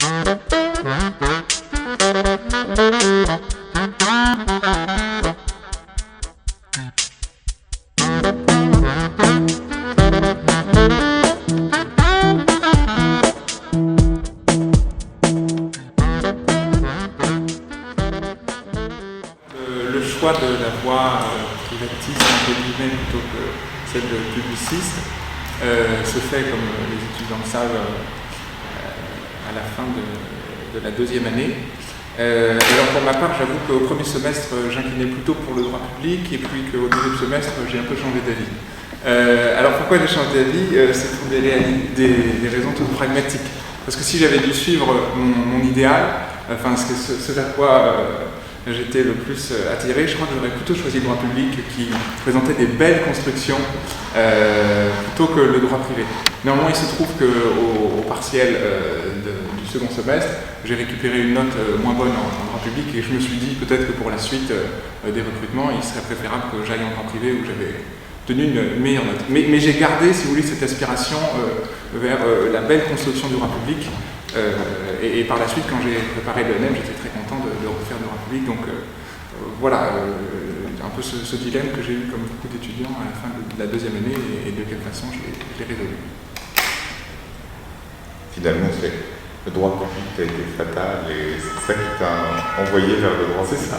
Le choix de la voie privatiste entre guillemets plutôt que celle de publiciste se fait, comme les étudiants le savent, à la fin de la deuxième année. Alors pour ma part, j'avoue qu'au premier semestre, j'inclinais plutôt pour le droit public, et puis qu'au deuxième semestre, j'ai un peu changé d'avis. Alors pourquoi j'ai changé d'avis? C'est pour des raisons toutes pragmatiques. Parce que si j'avais dû suivre mon idéal, enfin ce vers quoi j'étais le plus attiré, je crois que j'aurais plutôt choisi le droit public qui présentait des belles constructions plutôt que le droit privé. Néanmoins, il se trouve qu'au partiel du second semestre, j'ai récupéré une note moins bonne en droit public, et je me suis dit peut-être que pour la suite des recrutements, il serait préférable que j'aille en droit privé où j'avais tenu une meilleure note. Mais j'ai gardé, si vous voulez, cette aspiration vers la belle construction du droit public. Et par la suite, quand j'ai préparé l'ENM, j'étais très content de refaire du droit public. Donc voilà, un peu ce dilemme que j'ai eu comme beaucoup d'étudiants à la fin de la deuxième année, et de quelle façon je l'ai résolu. Finalement, le droit public a été fatal, et c'est ça qui t'a envoyé vers le droit. C'est ça.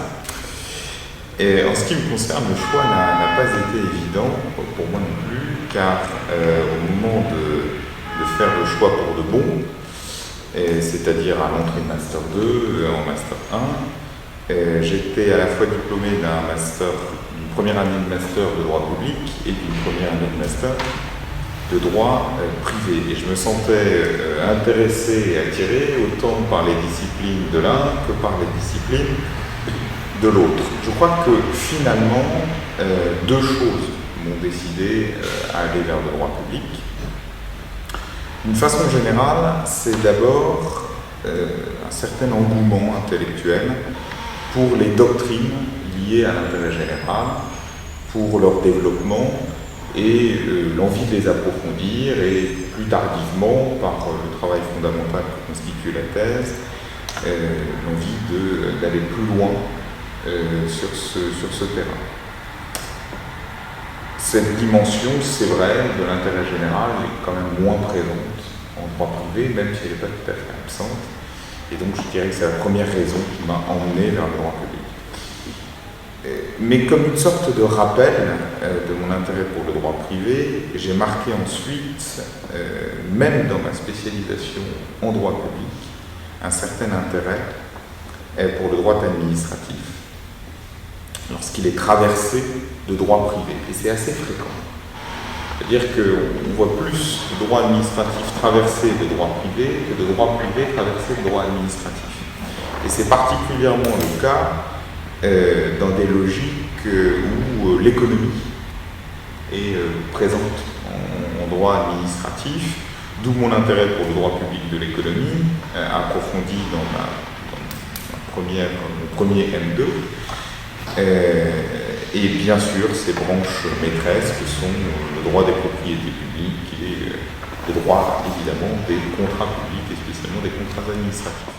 Et en ce qui me concerne, le choix n'a pas été évident, pour moi non plus, car au moment de faire le choix pour de bon, c'est-à-dire à l'entrée de Master 2, en Master 1, j'étais à la fois diplômé d'une première année de Master de droit public et d'une première année de Master de droit privé. Et je me sentais intéressé et attiré autant par les disciplines de l'un que par les disciplines de l'autre. Je crois que finalement, deux choses m'ont décidé à aller vers le droit public. D'une façon générale, c'est d'abord un certain engouement intellectuel pour les doctrines liées à l'intérêt général, pour leur développement et l'envie de les approfondir, et plus tardivement, par le travail fondamental que constitue la thèse, l'envie d'aller plus loin sur ce terrain. Cette dimension, c'est vrai, de l'intérêt général est quand même moins présente en droit privé, même si elle n'est pas tout à fait absente. Et donc je dirais que c'est la première raison qui m'a emmené vers le droit public. Mais comme une sorte de rappel de mon intérêt pour le droit privé, j'ai marqué ensuite, même dans ma spécialisation en droit public, un certain intérêt pour le droit administratif, lorsqu'il est traversé de droit privé. Et c'est assez fréquent. C'est-à-dire qu'on voit plus de droit administratif traversé de droit privé que de droit privé traversé de droit administratif. Et c'est particulièrement le cas dans des logiques où l'économie est présente en droit administratif, d'où mon intérêt pour le droit public de l'économie, approfondi dans mon premier M2. Et bien sûr, ces branches maîtresses que sont le droit des propriétés publiques et le droit, évidemment, des contrats publics, et spécialement des contrats administratifs.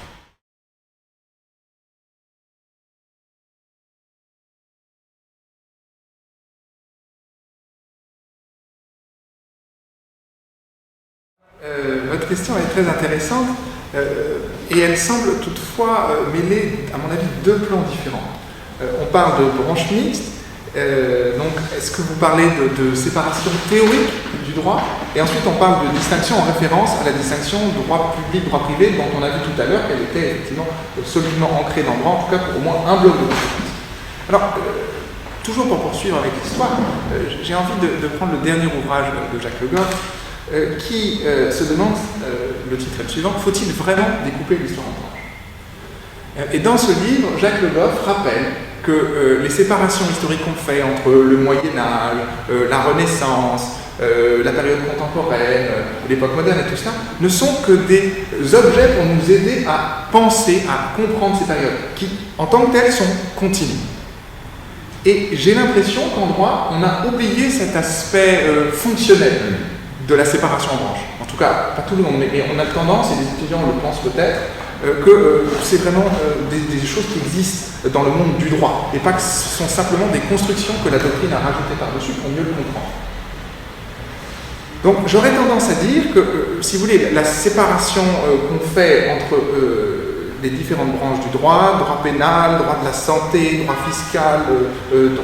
Votre question est très intéressante, et elle semble toutefois mêler, à mon avis, deux plans différents. On parle de branches mixtes, donc est-ce que vous parlez de séparation théorique du droit, et ensuite on parle de distinction en référence à la distinction droit public, droit privé, dont on a vu tout à l'heure qu'elle était effectivement solidement ancrée dans le droit, en tout cas pour au moins un bloc de référence. Alors, toujours pour poursuivre avec l'histoire, j'ai envie de prendre le dernier ouvrage de Jacques Le Goff, qui se demande, le titre est le suivant, faut-il vraiment découper l'histoire en branches? Et dans ce livre, Jacques Le Goff rappelle que les séparations historiques qu'on fait entre le Moyen-Âge, la Renaissance, la période contemporaine, l'époque moderne et tout ça, ne sont que des objets pour nous aider à penser, à comprendre ces périodes, qui, en tant que telles, sont continues. Et j'ai l'impression qu'en droit, on a oublié cet aspect fonctionnel de la séparation en branches. En tout tout cas pas tout le monde, mais on a tendance, et les étudiants le pensent peut-être, que c'est vraiment des choses qui existent dans le monde du droit, et pas que ce sont simplement des constructions que la doctrine a rajoutées par-dessus pour mieux le comprendre. Donc j'aurais tendance à dire que, si vous voulez, la séparation qu'on fait entre les différentes branches du droit pénal, droit de la santé, droit fiscal,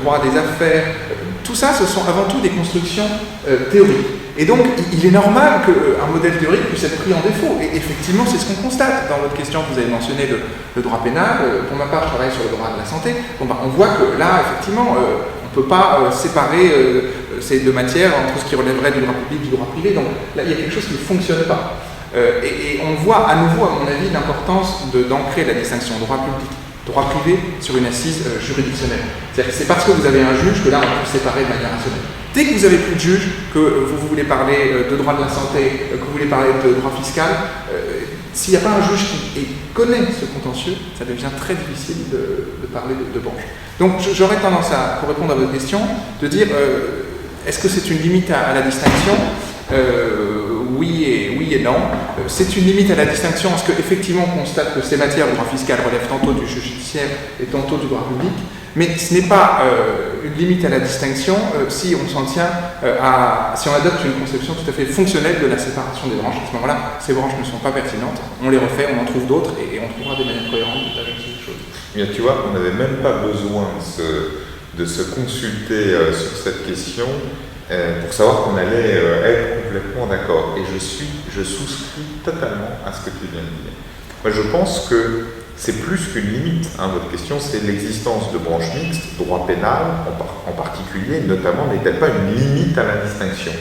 droit des affaires, tout ça, ce sont avant tout des constructions théoriques. Et donc, il est normal qu'un modèle théorique puisse être pris en défaut. Et effectivement, c'est ce qu'on constate. Dans votre question, vous avez mentionné le droit pénal. Pour ma part, je travaille sur le droit de la santé. Bon, on voit que là, effectivement, on ne peut pas séparer ces deux matières entre ce qui relèverait du droit public et du droit privé. Donc là, il y a quelque chose qui ne fonctionne pas. Et on voit à nouveau, à mon avis, l'importance d'ancrer la distinction droit public, droit privé sur une assise juridictionnelle. C'est-à-dire que c'est parce que vous avez un juge que là, on peut séparer de manière rationnelle. Dès que vous avez plus de juge, que vous voulez parler de droit de la santé, que vous voulez parler de droit fiscal, s'il n'y a pas un juge qui connaît ce contentieux, ça devient très difficile de parler de branche. Donc j'aurais tendance à, pour répondre à votre question, de dire est-ce que c'est une limite à la distinction ? Oui et non. C'est une limite à la distinction parce qu'effectivement on constate que ces matières, le droit fiscal relève tantôt du juge judiciaire et tantôt du droit public, mais ce n'est pas une limite à la distinction si on s'en tient si on adopte une conception tout à fait fonctionnelle de la séparation des branches. À ce moment-là, ces branches ne sont pas pertinentes, on les refait, on en trouve d'autres et on trouvera des manières cohérentes d'ajuster les choses. Bien, tu vois, on n'avait même pas besoin de se consulter sur cette question pour savoir qu'on allait être complètement d'accord. Et je souscris totalement à ce que tu viens de dire. Moi, je pense que c'est plus qu'une limite. Votre question, c'est l'existence de branches mixtes, droit pénal en particulier, notamment, n'est-elle pas une limite à la distinction?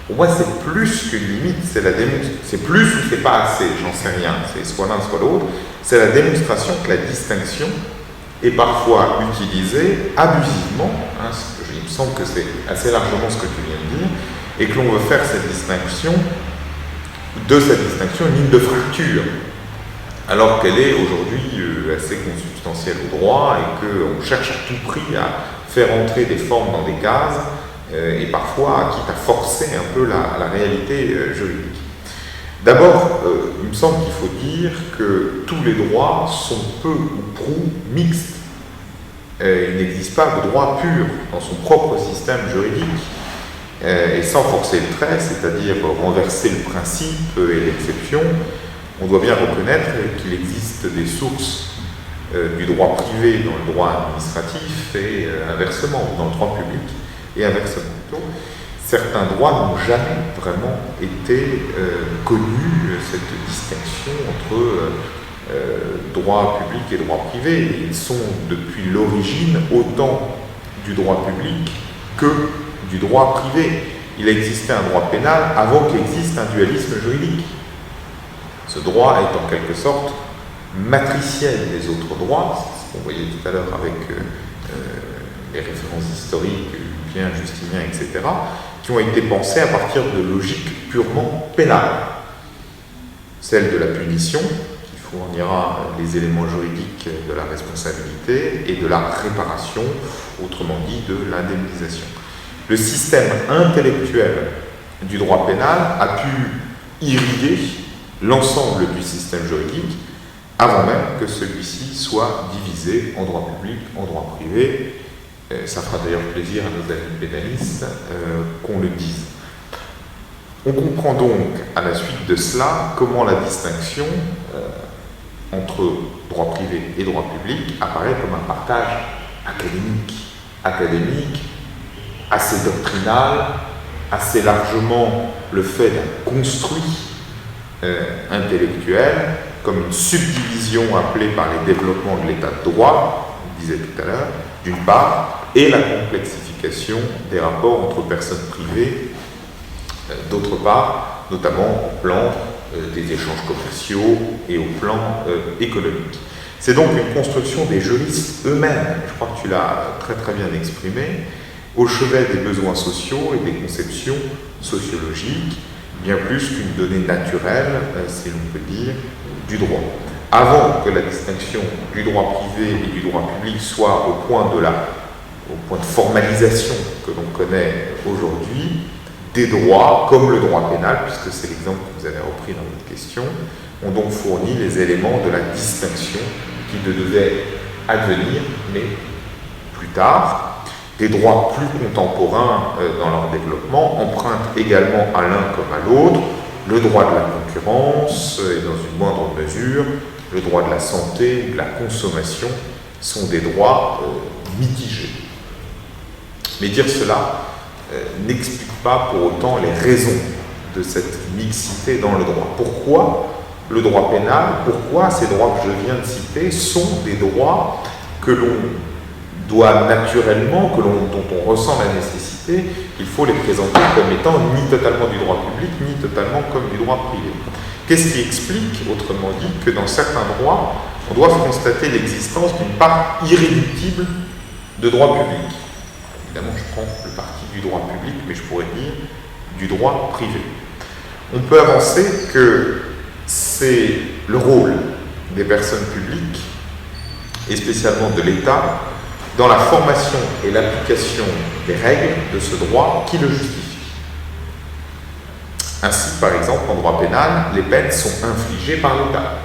Pour moi, c'est plus qu'une limite, c'est la démonstration. C'est plus ou c'est pas assez, j'en sais rien. C'est soit l'un, soit l'autre. C'est la démonstration que la distinction est parfois utilisée abusivement. Il me semble que c'est assez largement ce que tu viens de dire, et que l'on veut faire de cette distinction une ligne de fracture, alors qu'elle est aujourd'hui assez consubstantielle au droit et qu'on cherche à tout prix à faire entrer des formes dans des cases et parfois quitte à forcer un peu la réalité juridique. D'abord, il me semble qu'il faut dire que tous les droits sont peu ou prou mixtes. Il n'existe pas de droit pur dans son propre système juridique. Et sans forcer le trait, c'est-à-dire renverser le principe et l'exception, on doit bien reconnaître qu'il existe des sources du droit privé dans le droit administratif et inversement, dans le droit public et inversement. Certains droits n'ont jamais vraiment été connus, cette distinction entre droit public et droit privé. Ils sont depuis l'origine autant du droit public que du droit privé. Il existait un droit pénal avant qu'il existe un dualisme juridique. Ce droit est en quelque sorte matriciel des autres droits, c'est ce qu'on voyait tout à l'heure avec les références historiques, Lupien, Justinien, etc., qui ont été pensées à partir de logiques purement pénales. Celle de la punition, qui fournira les éléments juridiques de la responsabilité, et de la réparation, autrement dit de l'indemnisation. Le système intellectuel du droit pénal a pu irriguer l'ensemble du système juridique avant même que celui-ci soit divisé en droit public, en droit privé. Ça fera d'ailleurs plaisir à nos amis pénalistes qu'on le dise. On comprend donc à la suite de cela comment la distinction entre droit privé et droit public apparaît comme un partage académique, assez doctrinal, assez largement le fait d'un construit intellectuel, comme une subdivision appelée par les développements de l'état de droit, on disait tout à l'heure, d'une part, et la complexification des rapports entre personnes privées, d'autre part, notamment au plan des échanges commerciaux et au plan économique. C'est donc une construction des juristes eux-mêmes, je crois que tu l'as très très bien exprimé, au chevet des besoins sociaux et des conceptions sociologiques, bien plus qu'une donnée naturelle, si l'on peut dire, du droit. Avant que la distinction du droit privé et du droit public soit au point de formalisation que l'on connaît aujourd'hui, des droits, comme le droit pénal, puisque c'est l'exemple que vous avez repris dans votre question, ont donc fourni les éléments de la distinction qui devait advenir, mais plus tard. Des droits plus contemporains dans leur développement empruntent également à l'un comme à l'autre le droit de la concurrence et dans une moindre mesure le droit de la santé ou de la consommation sont des droits mitigés. Mais dire cela n'explique pas pour autant les raisons de cette mixité dans le droit. Pourquoi le droit pénal, pourquoi ces droits que je viens de citer sont des droits que l'on doit naturellement, dont on ressent la nécessité, il faut les présenter comme étant ni totalement du droit public, ni totalement comme du droit privé. Qu'est-ce qui explique, autrement dit, que dans certains droits, on doit constater l'existence d'une part irréductible de droit public? Évidemment, je prends le parti du droit public, mais je pourrais dire du droit privé. On peut avancer que c'est le rôle des personnes publiques, et spécialement de l'État, dans la formation et l'application des règles de ce droit qui le justifient. Ainsi, par exemple, en droit pénal, les peines sont infligées par l'État.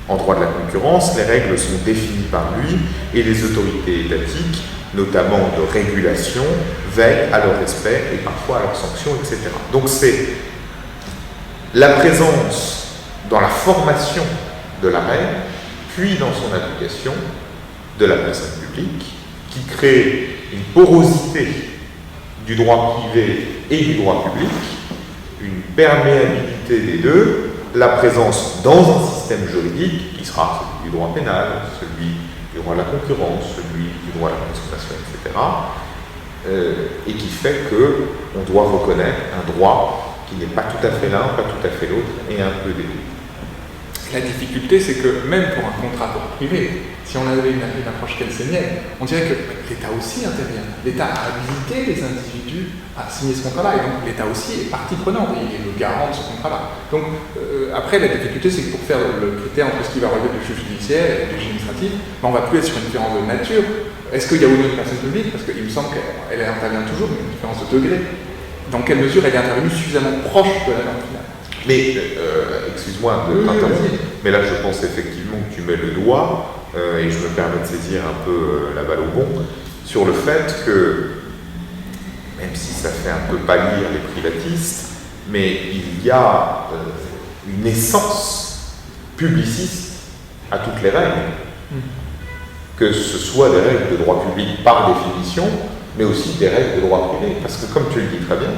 En droit de la concurrence, les règles sont définies par lui et les autorités étatiques, notamment de régulation, veillent à leur respect et parfois à leur sanction, etc. Donc c'est la présence dans la formation de la règle, puis dans son application de la personne publique, qui crée une porosité du droit privé et du droit public, une perméabilité des deux, la présence dans un système juridique qui sera celui du droit pénal, celui du droit de la concurrence, celui du droit de la consommation, etc., et qui fait qu'on doit reconnaître un droit qui n'est pas tout à fait l'un, pas tout à fait l'autre, et un peu des deux. La difficulté, c'est que même pour un contrat privé, si on avait une approche kelsenienne, on dirait que l'État aussi intervient. L'État a habilité les individus à signer ce contrat-là, et donc l'État aussi est partie prenante, et il est le garant de ce contrat-là. Donc après, la difficulté, c'est que pour faire le critère entre ce qui va relever du juge judiciaire et du juge administratif, on ne va plus être sur une différence de nature. Est-ce qu'il y a ou non une personne publique? Parce qu'il me semble qu'elle intervient toujours, mais une différence de degré. Dans quelle mesure elle est intervenue suffisamment proche de la norme finale? Mais, excuse-moi de t'interrompre, mais là je pense effectivement que tu mets le doigt, et je me permets de saisir un peu la balle au bon, sur le fait que, même si ça fait un peu pâlir les privatistes, mais il y a une essence publiciste à toutes les règles, que ce soit des règles de droit public par définition, mais aussi des règles de droit privé, parce que comme tu le dis très bien,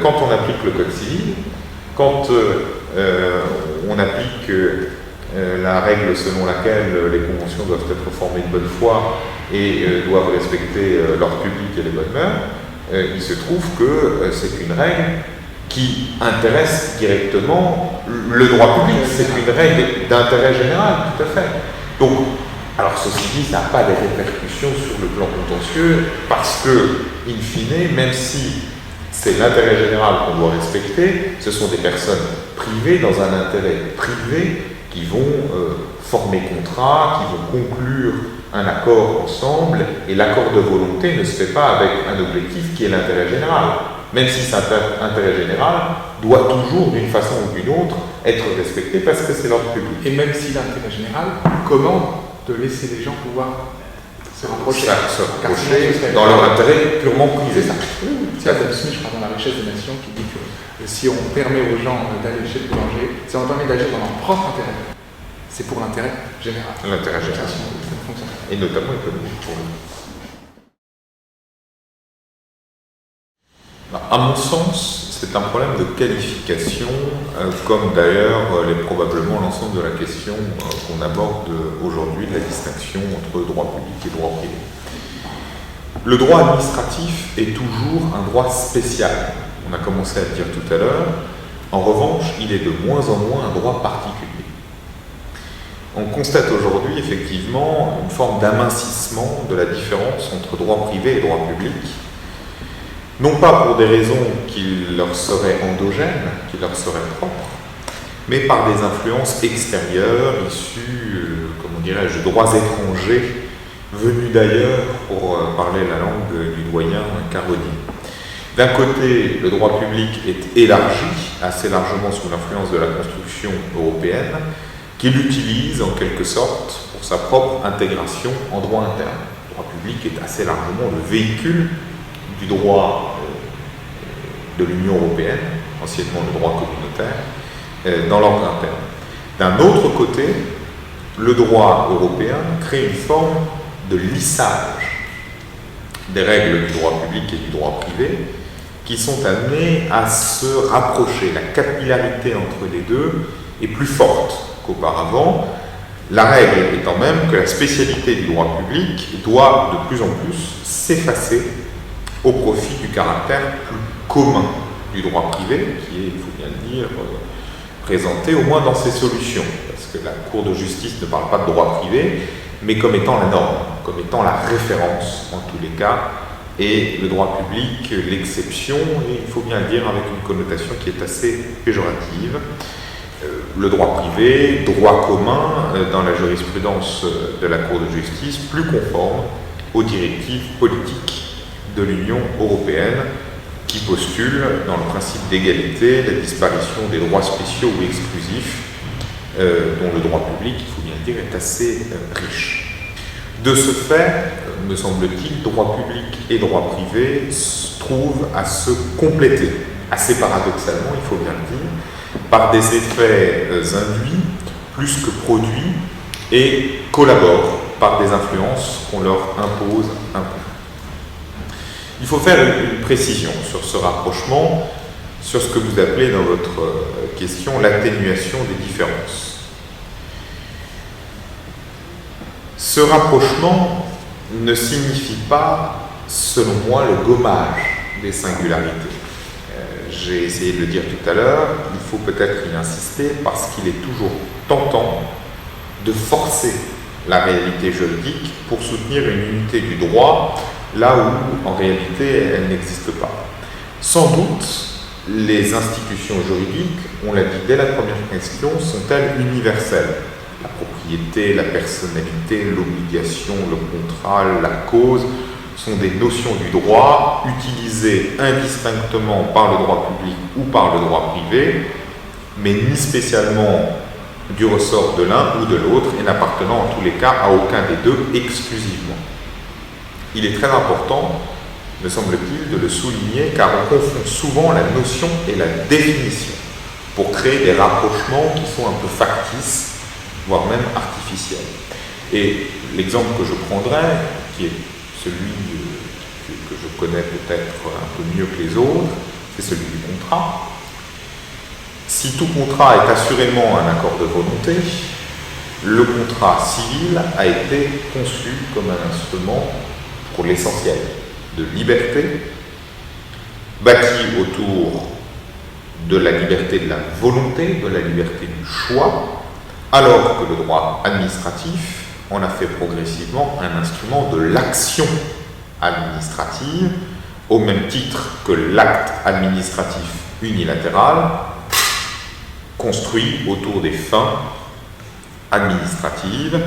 quand on applique le code civil, quand on applique la règle selon laquelle les conventions doivent être formées de bonne foi et doivent respecter l'ordre public et les bonnes mœurs, il se trouve que c'est une règle qui intéresse directement le droit public. C'est une règle d'intérêt général, tout à fait. Donc, alors ceci dit, ça n'a pas des répercussions sur le plan contentieux, parce que, in fine, même si c'est l'intérêt général qu'on doit respecter, ce sont des personnes privées dans un intérêt privé qui vont former contrat, qui vont conclure un accord ensemble, et l'accord de volonté ne se fait pas avec un objectif qui est l'intérêt général. Même si cet intérêt général doit toujours, d'une façon ou d'une autre, être respecté parce que c'est l'ordre public. Et même si l'intérêt général commande de laisser les gens pouvoir se rapprocher, dans leur intérêt purement privé. C'est Adam Smith, je crois, dans La richesse des nations, qui dit que si on permet aux gens d'aller chez le boulanger, si on permet d'agir dans leur propre intérêt, c'est pour l'intérêt général. L'intérêt général. Et notamment économique. À mon sens, c'est un problème de qualification, comme d'ailleurs l'est probablement l'ensemble de la question qu'on aborde aujourd'hui de la distinction entre droit public et droit privé. Le droit administratif est toujours un droit spécial, on a commencé à le dire tout à l'heure. En revanche, il est de moins en moins un droit particulier. On constate aujourd'hui effectivement une forme d'amincissement de la différence entre droit privé et droit public, non pas pour des raisons qui leur seraient endogènes, qui leur seraient propres, mais par des influences extérieures, issues, comment dirais-je, de droits étrangers, venus d'ailleurs pour parler la langue du doyen Caroni. D'un côté, le droit public est élargi assez largement sous l'influence de la construction européenne, qu'il utilise en quelque sorte pour sa propre intégration en droit interne. Le droit public est assez largement le véhicule du droit de l'Union européenne, anciennement le droit communautaire, dans l'ordre interne. D'un autre côté, le droit européen crée une forme de lissage des règles du droit public et du droit privé qui sont amenées à se rapprocher. La capillarité entre les deux est plus forte qu'auparavant, la règle étant même que la spécialité du droit public doit de plus en plus s'effacer au profit du caractère plus commun du droit privé, qui est, il faut bien le dire, présenté au moins dans ses solutions, parce que la Cour de justice ne parle pas de droit privé, mais comme étant la norme, comme étant la référence en tous les cas, et le droit public l'exception, et il faut bien le dire avec une connotation qui est assez péjorative. Le droit privé, droit commun, dans la jurisprudence de la Cour de justice, plus conforme aux directives politiques de l'Union européenne, qui postule, dans le principe d'égalité, la disparition des droits spéciaux ou exclusifs, dont le droit public, il faut bien le dire, est assez riche. De ce fait, me semble-t-il, droit public et droit privé trouvent à se compléter, assez paradoxalement, il faut bien le dire, par des effets induits plus que produits et collaborent par des influences qu'on leur impose un peu. Il faut faire une précision sur ce rapprochement, sur ce que vous appelez dans votre question l'atténuation des différences. Ce rapprochement ne signifie pas, selon moi, le gommage des singularités. J'ai essayé de le dire tout à l'heure, il faut peut-être y insister parce qu'il est toujours tentant de forcer la réalité juridique pour soutenir une unité du droit là où, en réalité, elle n'existe pas. Sans doute, les institutions juridiques, on l'a dit dès la première question, sont-elles universelles? La propriété, la personnalité, l'obligation, le contrat, la cause sont des notions du droit utilisées indistinctement par le droit public ou par le droit privé, mais ni spécialement du ressort de l'un ou de l'autre et n'appartenant en tous les cas à aucun des deux exclusivement. Il est très important, me semble-t-il, de le souligner car on confond souvent la notion et la définition pour créer des rapprochements qui sont un peu factices, voire même artificiels. Et l'exemple que je prendrai, qui est celui que je connais peut-être un peu mieux que les autres, c'est celui du contrat. Si tout contrat est assurément un accord de volonté, le contrat civil a été conçu comme un instrument pour l'essentiel de liberté, bâti autour de la liberté de la volonté, de la liberté du choix, alors que le droit administratif en a fait progressivement un instrument de l'action administrative, au même titre que l'acte administratif unilatéral, construit autour des fins administratives,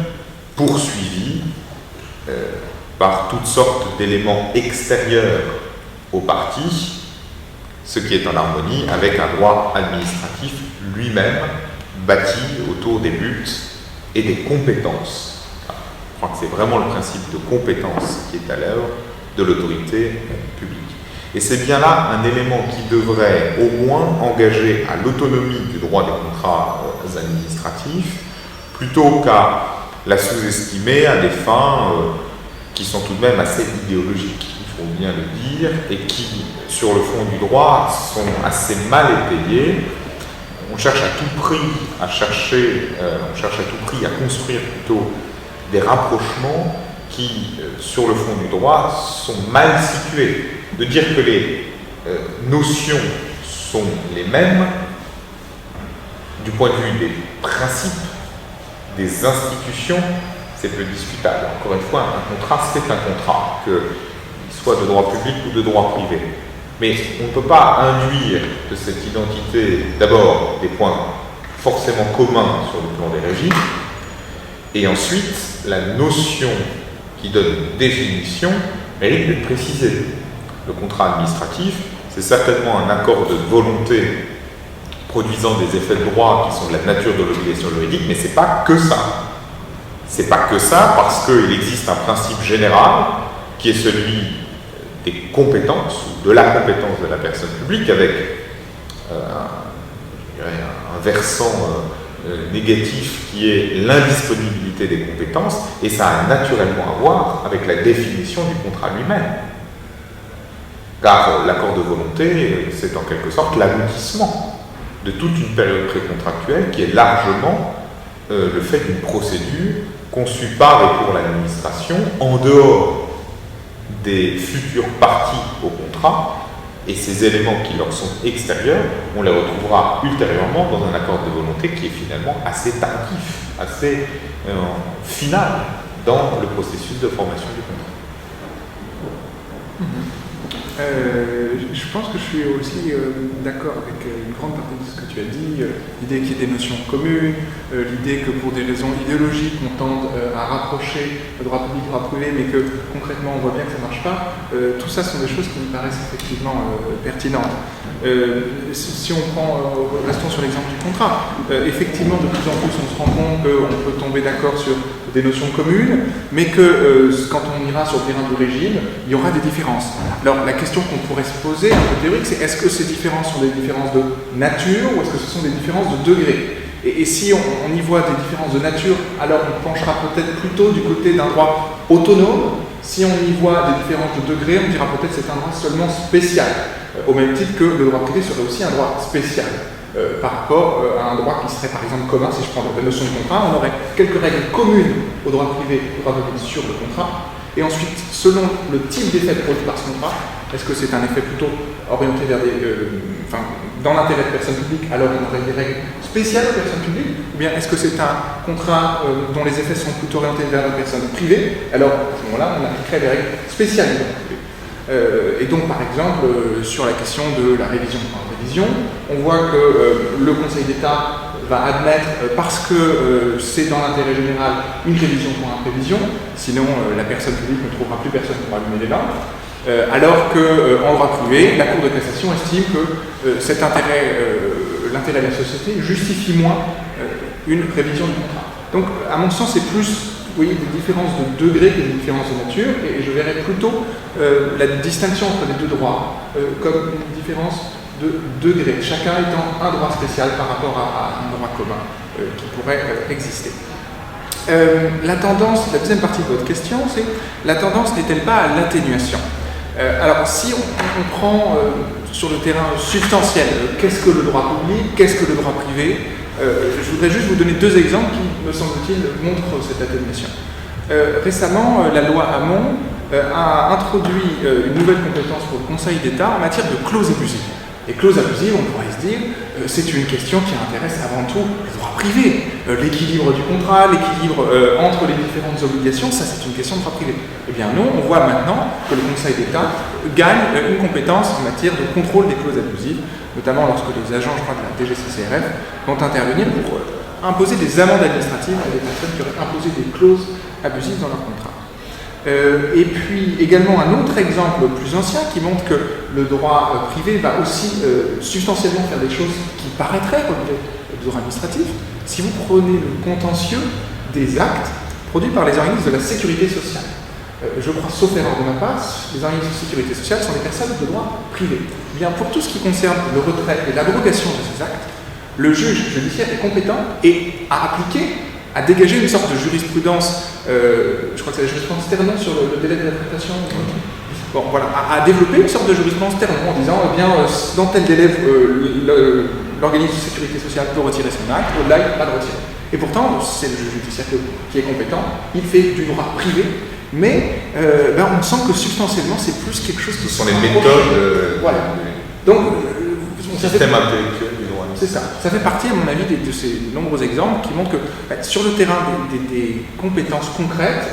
poursuivies par toutes sortes d'éléments extérieurs aux parties, ce qui est en harmonie avec un droit administratif lui-même bâti autour des buts et des compétences. Je crois que c'est vraiment le principe de compétence qui est à l'œuvre de l'autorité publique. Et c'est bien là un élément qui devrait au moins engager à l'autonomie du droit des contrats administratifs, plutôt qu'à la sous-estimer à des fins qui sont tout de même assez idéologiques, il faut bien le dire, et qui, sur le fond du droit, sont assez mal étayées. On cherche à tout prix à construire plutôt des rapprochements qui, sur le fond du droit, sont mal situés. De dire que les notions sont les mêmes du point de vue des principes, des institutions, c'est plus discutable. Encore une fois, un contrat, c'est un contrat, qu'il soit de droit public ou de droit privé. Mais on ne peut pas induire de cette identité, d'abord, des points forcément communs sur le plan des régimes, et ensuite, la notion qui donne une définition mérite d'être précisée. Le contrat administratif c'est certainement un accord de volonté produisant des effets de droit qui sont de la nature de l'obligation juridique, mais c'est pas que ça. C'est pas que ça parce qu'il existe un principe général qui est celui des compétences, ou de la compétence de la personne publique, avec un versant négatif qui est l'indisponibilité des compétences, et ça a naturellement à voir avec la définition du contrat lui-même. Car l'accord de volonté, c'est en quelque sorte l'aboutissement de toute une période précontractuelle qui est largement le fait d'une procédure conçue par et pour l'administration en dehors des futures parties au contrat, et ces éléments qui leur sont extérieurs, on les retrouvera ultérieurement dans un accord de volonté qui est finalement assez tardif, assez final dans le processus de formation du contrat. Je pense que je suis aussi d'accord avec une grande partie de ce que tu as dit, l'idée qu'il y ait des notions communes, l'idée que pour des raisons idéologiques on tende à rapprocher le droit public et le droit privé, mais que concrètement on voit bien que ça ne marche pas. Tout ça sont des choses qui me paraissent effectivement pertinentes. Si on prend, restons sur l'exemple du contrat, effectivement de plus en plus on se rend compte qu'on peut tomber d'accord sur des notions communes, mais que quand on ira sur le terrain du régime, il y aura des différences. Alors la question qu'on pourrait se poser, un peu théorique, c'est est-ce que ces différences sont des différences de nature ou est-ce que ce sont des différences de degré ? Et si on y voit des différences de nature, alors on penchera peut-être plutôt du côté d'un droit autonome. Si on y voit des différences de degré, on dira peut-être que c'est un droit seulement spécial, au même titre que le droit privé serait aussi un droit spécial. Par rapport à un droit qui serait par exemple commun, si je prends la notion de contrat, on aurait quelques règles communes au droit privé et au droit public sur le contrat, et ensuite, selon le type d'effet produit par ce contrat, est-ce que c'est un effet plutôt orienté vers dans l'intérêt de personnes publiques, alors on aurait des règles spéciales aux personnes publiques, ou bien est-ce que c'est un contrat dont les effets sont plutôt orientés vers les personnes privées, alors à ce moment-là, on appliquerait des règles spéciales au droit privé. Et donc, par exemple, sur la question de la révision par révision, on voit que le Conseil d'État va admettre, parce que c'est dans l'intérêt général, une révision pour imprévision, sinon la personne publique ne trouvera plus personne pour allumer les lampes, alors qu'en droit privé, la Cour de cassation estime que cet intérêt, l'intérêt de la société justifie moins une révision du contrat. Donc, à mon sens, c'est plus des différences de degré que des différences de nature, et je verrais plutôt la distinction entre les deux droits comme une différence de degré, chacun étant un droit spécial par rapport à un droit commun qui pourrait exister. La tendance, la deuxième partie de votre question, c'est la tendance n'est-elle pas à l'atténuation ? Alors, si on prend sur le terrain substantiel, qu'est-ce que le droit public, qu'est-ce que le droit privé ? Je voudrais juste vous donner deux exemples qui, me semble-t-il, montrent cette atténuation. Récemment, la loi Hamon a introduit une nouvelle compétence pour le Conseil d'État en matière de clauses abusives. Les clauses abusives, on pourrait se dire, c'est une question qui intéresse avant tout le droit privé. L'équilibre du contrat, l'équilibre entre les différentes obligations, ça c'est une question de droit privé. Eh bien non, on voit maintenant que le Conseil d'État gagne une compétence en matière de contrôle des clauses abusives, notamment lorsque les agents, je crois, de la DGCCRF vont intervenir pour imposer des amendes administratives à des personnes qui auraient imposé des clauses abusives dans leur contrat. Et puis également un autre exemple plus ancien qui montre que le droit privé va aussi substantiellement faire des choses qui paraîtraient relever du droit administratif. Si vous prenez le contentieux des actes produits par les organismes de la sécurité sociale, je crois, sauf erreur de ma part, les organismes de sécurité sociale sont des personnes de droit privé. Eh bien, pour tout ce qui concerne le retrait et l'abrogation de ces actes, le juge judiciaire est compétent et à appliquer, à dégager une sorte de jurisprudence, je crois que c'est la jurisprudence Ternon sur le délai d'interprétation. Bon, voilà, à développer une sorte de jurisprudence Ternon en disant, eh bien, dans tel délai, l'organisme de sécurité sociale peut retirer son acte, au-delà, il ne peut pas le retirer. Et pourtant, c'est le juge judiciaire qui est compétent, il fait du droit privé, mais on sent que substantiellement, c'est plus quelque chose qui sont les méthodes donc, système intellectuel du droit. C'est ça. Ça fait partie, à mon avis, de ces nombreux exemples qui montrent que sur le terrain des compétences concrètes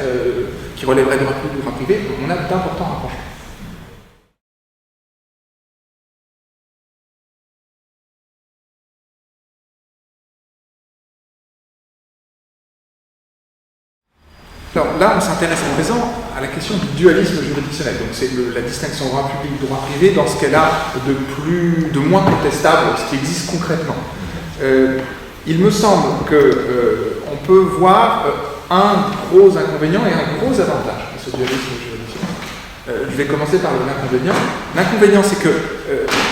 qui relèveraient du droit privé, on a d'importants rapprochements. Alors là, on s'intéresse à présent à la question du dualisme juridictionnel. Donc c'est la distinction droit public, droit privé dans ce qu'elle a de moins contestable, ce qui existe concrètement. Il me semble qu'on peut voir un gros inconvénient et un gros avantage à ce dualisme juridictionnel. Je vais commencer par l'inconvénient. L'inconvénient, c'est que,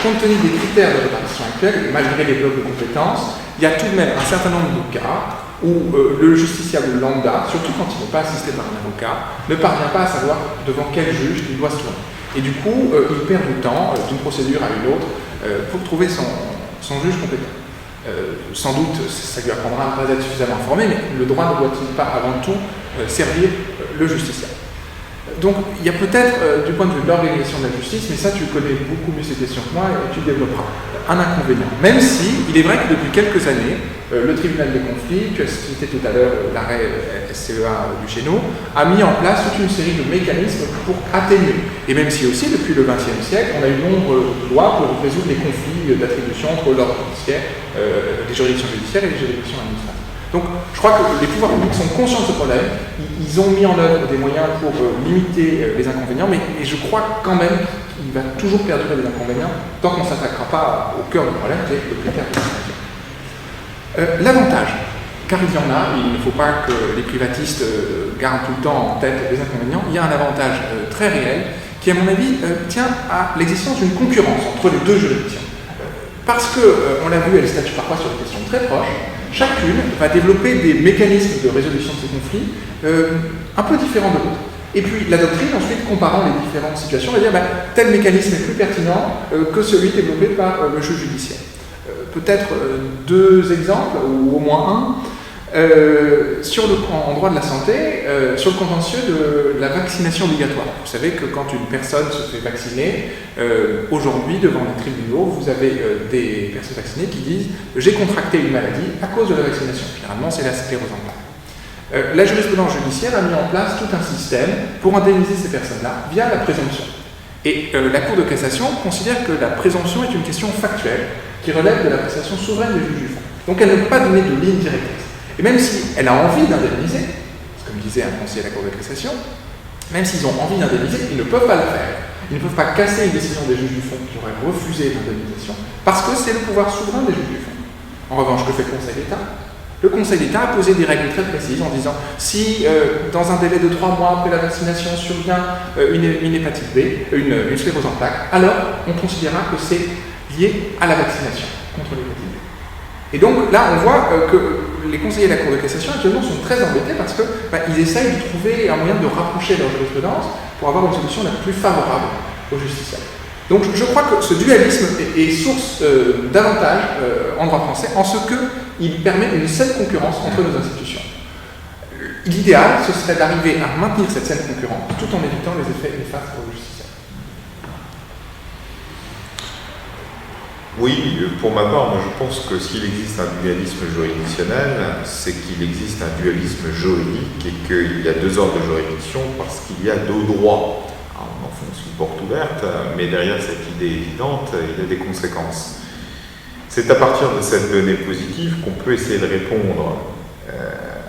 compte tenu des critères de répartition actuels, malgré les blocs de compétences, il y a tout de même un certain nombre de cas où le justiciable lambda, surtout quand il n'est pas assisté par un avocat, ne parvient pas à savoir devant quel juge il doit se tourner. Et du coup, il perd du temps d'une procédure à une autre pour trouver son juge compétent. Sans doute, ça lui apprendra à ne pas être suffisamment informé, mais le droit ne doit-il pas avant tout servir le justiciable? Donc, il y a peut-être, du point de vue de l'organisation de la justice, mais ça tu connais beaucoup mieux ces questions que moi et tu développeras, un inconvénient. Même si, il est vrai que depuis quelques années, le tribunal des conflits, tu as cité tout à l'heure l'arrêt SCEA du Chéneau, a mis en place toute une série de mécanismes pour atténuer. Et même si aussi, depuis le XXe siècle, on a eu nombre de lois pour résoudre les conflits d'attribution entre l'ordre judiciaire, les juridictions judiciaires et les juridictions administratives. Donc, je crois que les pouvoirs publics sont conscients de ce problème. Ils ont mis en œuvre des moyens pour limiter les inconvénients, mais je crois quand même qu'il va toujours perdurer des inconvénients tant qu'on ne s'attaquera pas au cœur du problème, qui est le critère de distinction. L'avantage, car il y en a, il ne faut pas que les privatistes gardent tout le temps en tête les inconvénients, il y a un avantage très réel qui, à mon avis, tient à l'existence d'une concurrence entre les deux juridictions. Parce qu'on l'a vu, elles statuent parfois sur des questions très proches. Chacune va développer des mécanismes de résolution de ces conflits un peu différents de l'autre. Et puis la doctrine, ensuite, comparant les différentes situations, va dire tel mécanisme est plus pertinent que celui développé par le juge judiciaire. Peut-être deux exemples, ou au moins un. En droit de la santé, sur le contentieux de la vaccination obligatoire. Vous savez que quand une personne se fait vacciner, aujourd'hui, devant les tribunaux, vous avez des personnes vaccinées qui disent « j'ai contracté une maladie à cause de la vaccination ». Généralement, c'est la sclérose en plaques. La jurisprudence judiciaire a mis en place tout un système pour indemniser ces personnes-là via la présomption. Et la Cour de cassation considère que la présomption est une question factuelle qui relève de l'appréciation souveraine des juges du fond. Donc elle ne peut pas donner de ligne directrice. Et même si elle a envie d'indemniser, comme disait un conseiller à la Cour de cassation, même s'ils ont envie d'indemniser, ils ne peuvent pas le faire. Ils ne peuvent pas casser une décision des juges du fond qui aurait refusé l'indemnisation, parce que c'est le pouvoir souverain des juges du fond. En revanche, que fait le Conseil d'État? Le Conseil d'État a posé des règles très précises en disant si dans un délai de 3 mois après la vaccination survient une hépatite B, une sclérose en plaques, alors on considérera que c'est lié à la vaccination contre l'hépatite B. Et donc là, on voit que les conseillers de la Cour de cassation actuellement sont très embêtés parce qu'ils essayent de trouver un moyen de rapprocher leur jurisprudence pour avoir une solution la plus favorable aux justiciables. Donc je crois que ce dualisme est source d'avantages en droit français en ce qu'il permet une saine concurrence entre nos institutions. L'idéal, ce serait d'arriver à maintenir cette saine concurrence tout en évitant les effets néfastes pour le justiciable. Oui, pour ma part, moi je pense que s'il existe un dualisme juridictionnel, c'est qu'il existe un dualisme juridique et qu'il y a deux ordres de juridiction parce qu'il y a deux droits. Alors, on enfonce une porte ouverte, mais derrière cette idée évidente, il y a des conséquences. C'est à partir de cette donnée positive qu'on peut essayer de répondre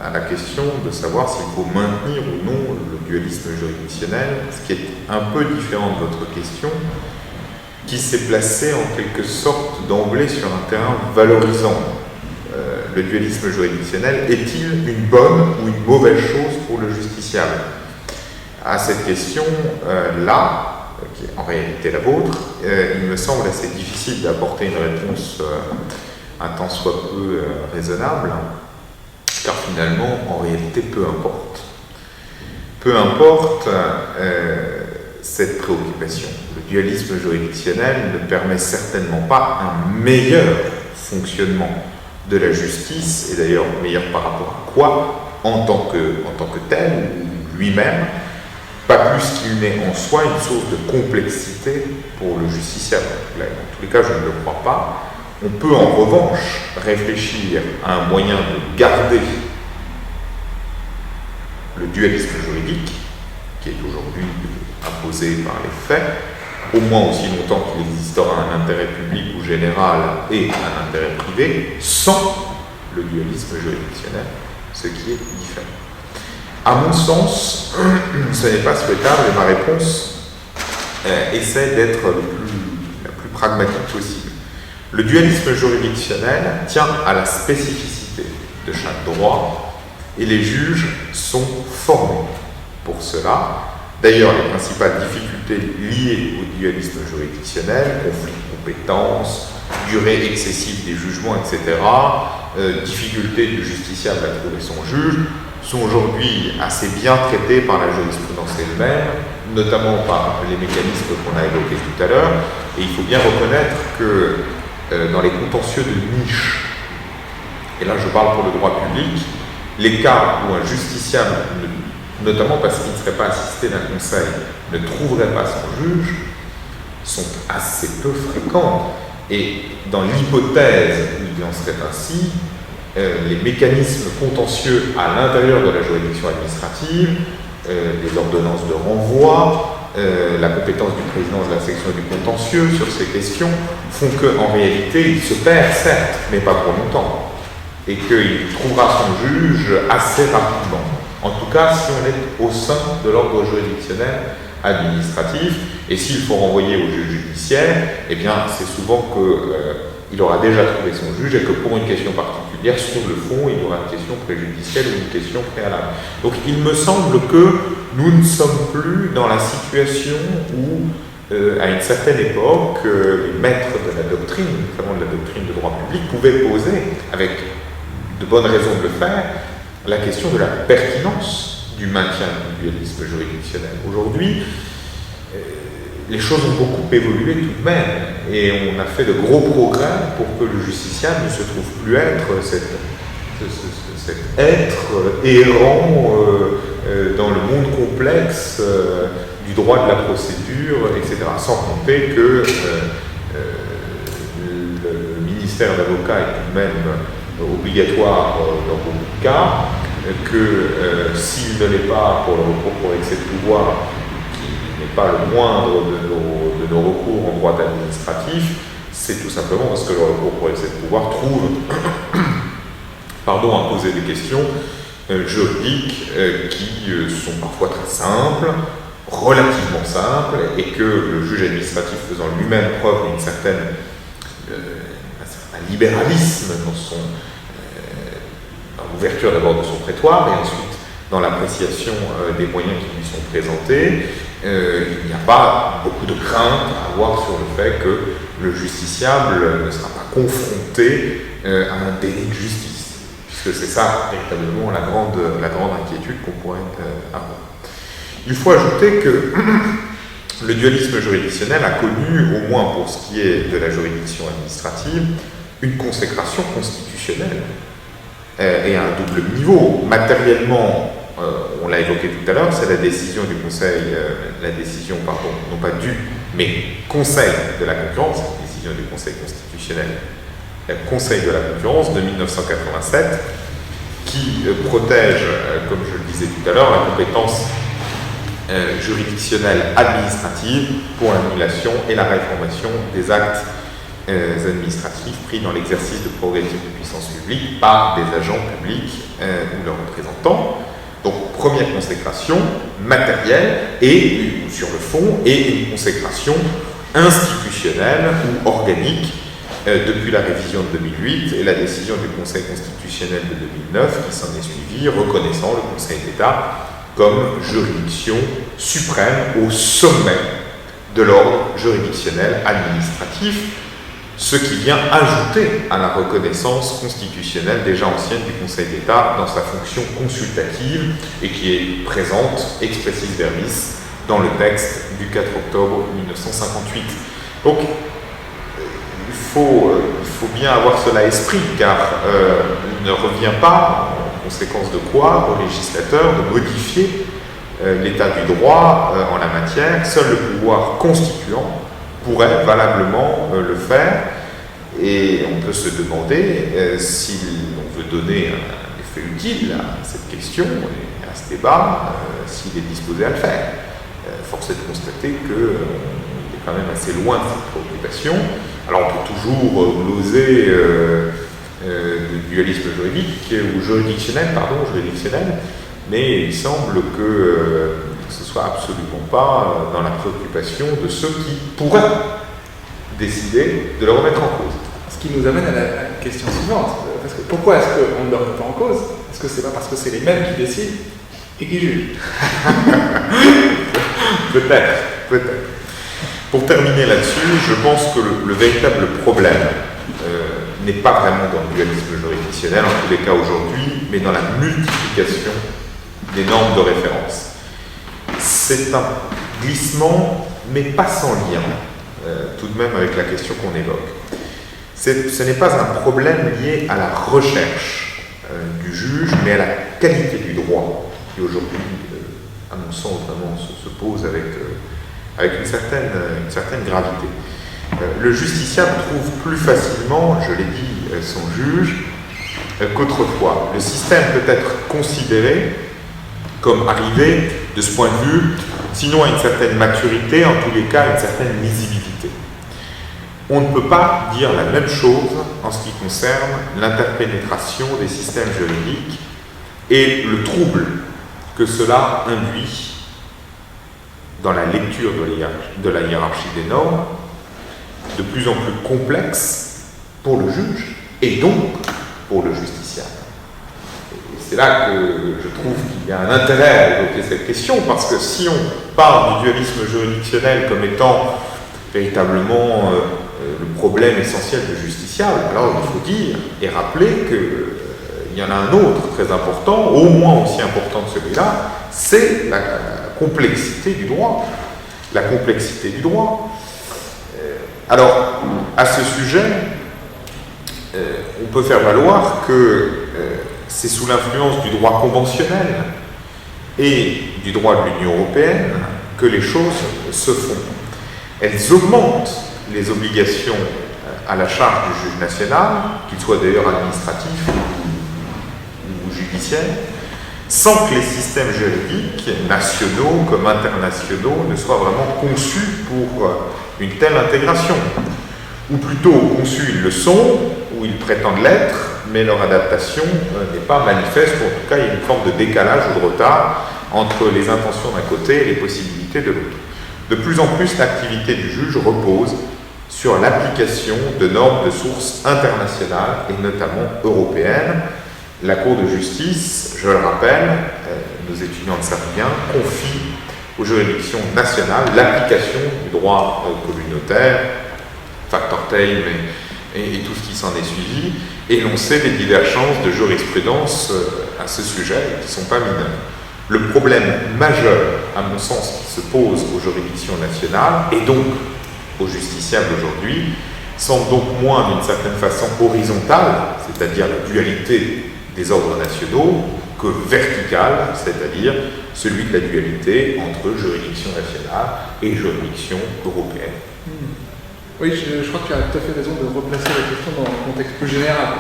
à la question de savoir s'il faut maintenir ou non le dualisme juridictionnel, ce qui est un peu différent de votre question, qui s'est placé en quelque sorte d'emblée sur un terrain valorisant. Le dualisme juridictionnel est-il une bonne ou une mauvaise chose pour le justiciable? À cette question-là, qui est en réalité la vôtre, il me semble assez difficile d'apporter une réponse un tant soit peu raisonnable, car finalement, en réalité, peu importe. Peu importe cette préoccupation. Le dualisme juridictionnel ne permet certainement pas un meilleur fonctionnement de la justice, et d'ailleurs meilleur par rapport à quoi, en tant que tel, ou lui-même, pas plus qu'il n'est en soi une source de complexité pour le justiciable. Là, dans tous les cas, je ne le crois pas. On peut en revanche réfléchir à un moyen de garder le dualisme juridique, qui est aujourd'hui imposé par les faits, au moins aussi longtemps qu'il existera un intérêt public ou général et un intérêt privé, sans le dualisme juridictionnel, ce qui est différent. À mon sens, ce n'est pas souhaitable et ma réponse essaie d'être la plus pragmatique possible. Le dualisme juridictionnel tient à la spécificité de chaque droit et les juges sont formés pour cela. D'ailleurs, les principales difficultés liées au dualisme juridictionnel, conflit de compétences, durée excessive des jugements, etc., difficulté du justiciable à trouver son juge, sont aujourd'hui assez bien traitées par la jurisprudence elle-même, notamment par les mécanismes qu'on a évoqués tout à l'heure. Et il faut bien reconnaître que dans les contentieux de niche, et là je parle pour le droit public, les cas où un justiciable, notamment parce qu'il ne serait pas assisté d'un conseil, ne trouverait pas son juge, sont assez peu fréquents. Et dans l'hypothèse où il en serait ainsi, les mécanismes contentieux à l'intérieur de la juridiction administrative, les ordonnances de renvoi, la compétence du président de la section du contentieux sur ces questions font qu'en réalité, il se perd, certes, mais pas pour longtemps, et qu'il trouvera son juge assez rapidement. En tout cas, si on est au sein de l'ordre juridictionnel administratif, et s'il faut renvoyer au juge judiciaire, eh bien, c'est souvent qu'il aura déjà trouvé son juge et que pour une question particulière, sur le fond, il y aura une question préjudicielle ou une question préalable. Donc, il me semble que nous ne sommes plus dans la situation où, à une certaine époque, les maîtres de la doctrine, notamment de la doctrine de droit public, pouvaient poser, avec de bonnes raisons de le faire, la question de la pertinence du maintien du dualisme juridictionnel. Aujourd'hui, les choses ont beaucoup évolué tout de même, et on a fait de gros progrès pour que le justiciable ne se trouve plus être cet être errant dans le monde complexe du droit de la procédure, etc. Sans compter que le ministère d'avocat est tout de même obligatoire dans beaucoup de cas, que s'il ne l'est pas pour le recours pour excès de pouvoir, qui n'est pas le moindre de nos recours en droit administratif, c'est tout simplement parce que le recours pour excès de pouvoir trouve à poser des questions juridiques qui sont parfois très simples, relativement simples, et que le juge administratif faisant lui-même preuve d'un certain libéralisme dans l'ouverture d'abord de son prétoire et ensuite dans l'appréciation des moyens qui lui sont présentés, il n'y a pas beaucoup de crainte à avoir sur le fait que le justiciable ne sera pas confronté à un délit de justice, puisque c'est ça véritablement la grande inquiétude qu'on pourrait avoir. Il faut ajouter que le dualisme juridictionnel a connu, au moins pour ce qui est de la juridiction administrative, une consécration constitutionnelle et à un double niveau. Matériellement, on l'a évoqué tout à l'heure, c'est la décision du Conseil, non pas du, mais Conseil de la concurrence, la décision du Conseil constitutionnel, Conseil de la concurrence de 1987, qui protège, comme je le disais tout à l'heure, la compétence juridictionnelle administrative pour l'annulation et la réformation des actes administratifs pris dans l'exercice de prérogatives de puissance publique par des agents publics ou leurs représentants. Donc, première consécration matérielle et sur le fond, et une consécration institutionnelle ou organique depuis la révision de 2008 et la décision du Conseil constitutionnel de 2009 qui s'en est suivie, reconnaissant le Conseil d'État comme juridiction suprême au sommet de l'ordre juridictionnel administratif, ce qui vient ajouter à la reconnaissance constitutionnelle déjà ancienne du Conseil d'État dans sa fonction consultative et qui est présente expressis verbis dans le texte du 4 octobre 1958. Donc, il faut bien avoir cela à l'esprit, car il ne revient pas, en conséquence de quoi, au législateur de modifier l'état du droit en la matière. Seul le pouvoir constituant pourrait valablement le faire, et on peut se demander si on veut donner un effet utile à cette question et à ce débat, s'il est disposé à le faire. Force est de constater qu'il est quand même assez loin de cette préoccupation. Alors on peut toujours gloser de dualisme juridique ou juridictionnel, mais il semble que ce soit absolument pas dans la préoccupation de ceux qui pourraient décider de le remettre en cause. Ce qui nous amène à la question suivante. Parce que pourquoi est-ce qu'on ne le remet pas en cause? Est-ce que c'est pas parce que c'est les mêmes qui décident et qui jugent? Peut-être. Pour terminer là-dessus, je pense que le véritable problème n'est pas vraiment dans le dualisme juridictionnel, en tous les cas aujourd'hui, mais dans la multiplication des normes de référence. C'est un glissement, mais pas sans lien, tout de même avec la question qu'on évoque. Ce n'est pas un problème lié à la recherche du juge, mais à la qualité du droit, qui aujourd'hui, à mon sens, vraiment se pose avec une certaine gravité. Le justiciable trouve plus facilement, je l'ai dit, son juge qu'autrefois. Le système peut être considéré comme arrivé, de ce point de vue, sinon à une certaine maturité, en tous les cas à une certaine lisibilité. On ne peut pas dire la même chose en ce qui concerne l'interpénétration des systèmes juridiques et le trouble que cela induit dans la lecture de la hiérarchie des normes, de plus en plus complexe pour le juge et donc pour le justiciable. Et c'est là que je trouve qu'il y a un intérêt à évoquer cette question, parce que si on parle du dualisme juridictionnel comme étant véritablement le problème essentiel du justiciable, alors il faut dire et rappeler qu'il y en a un autre très important, au moins aussi important que celui-là, c'est la complexité du droit. La complexité du droit. Alors, à ce sujet, on peut faire valoir que c'est sous l'influence du droit conventionnel et du droit de l'Union européenne que les choses se font. Elles augmentent les obligations à la charge du juge national, qu'il soit d'ailleurs administratif ou judiciaire, sans que les systèmes juridiques, nationaux comme internationaux, ne soient vraiment conçus pour une telle intégration. Ou plutôt conçus, ils le sont, ou ils prétendent l'être, mais leur adaptation n'est pas manifeste, ou en tout cas il y a une forme de décalage ou de retard entre les intentions d'un côté et les possibilités de l'autre. De plus en plus, l'activité du juge repose sur l'application de normes de source internationales et notamment européennes. La Cour de justice, je le rappelle, nos étudiants le savent bien, confie aux juridictions nationales l'application du droit communautaire, factor time et tout ce qui s'en est suivi, et l'on sait les divergences de jurisprudence à ce sujet qui ne sont pas mineures. Le problème majeur, à mon sens, qui se pose aux juridictions nationales et donc aux justiciables aujourd'hui, semble donc moins d'une certaine façon horizontale, c'est-à-dire la dualité des ordres nationaux, que verticale, c'est-à-dire celui de la dualité entre juridiction nationale et juridiction européenne. Oui, je crois que tu as tout à fait raison de replacer la question dans un contexte plus général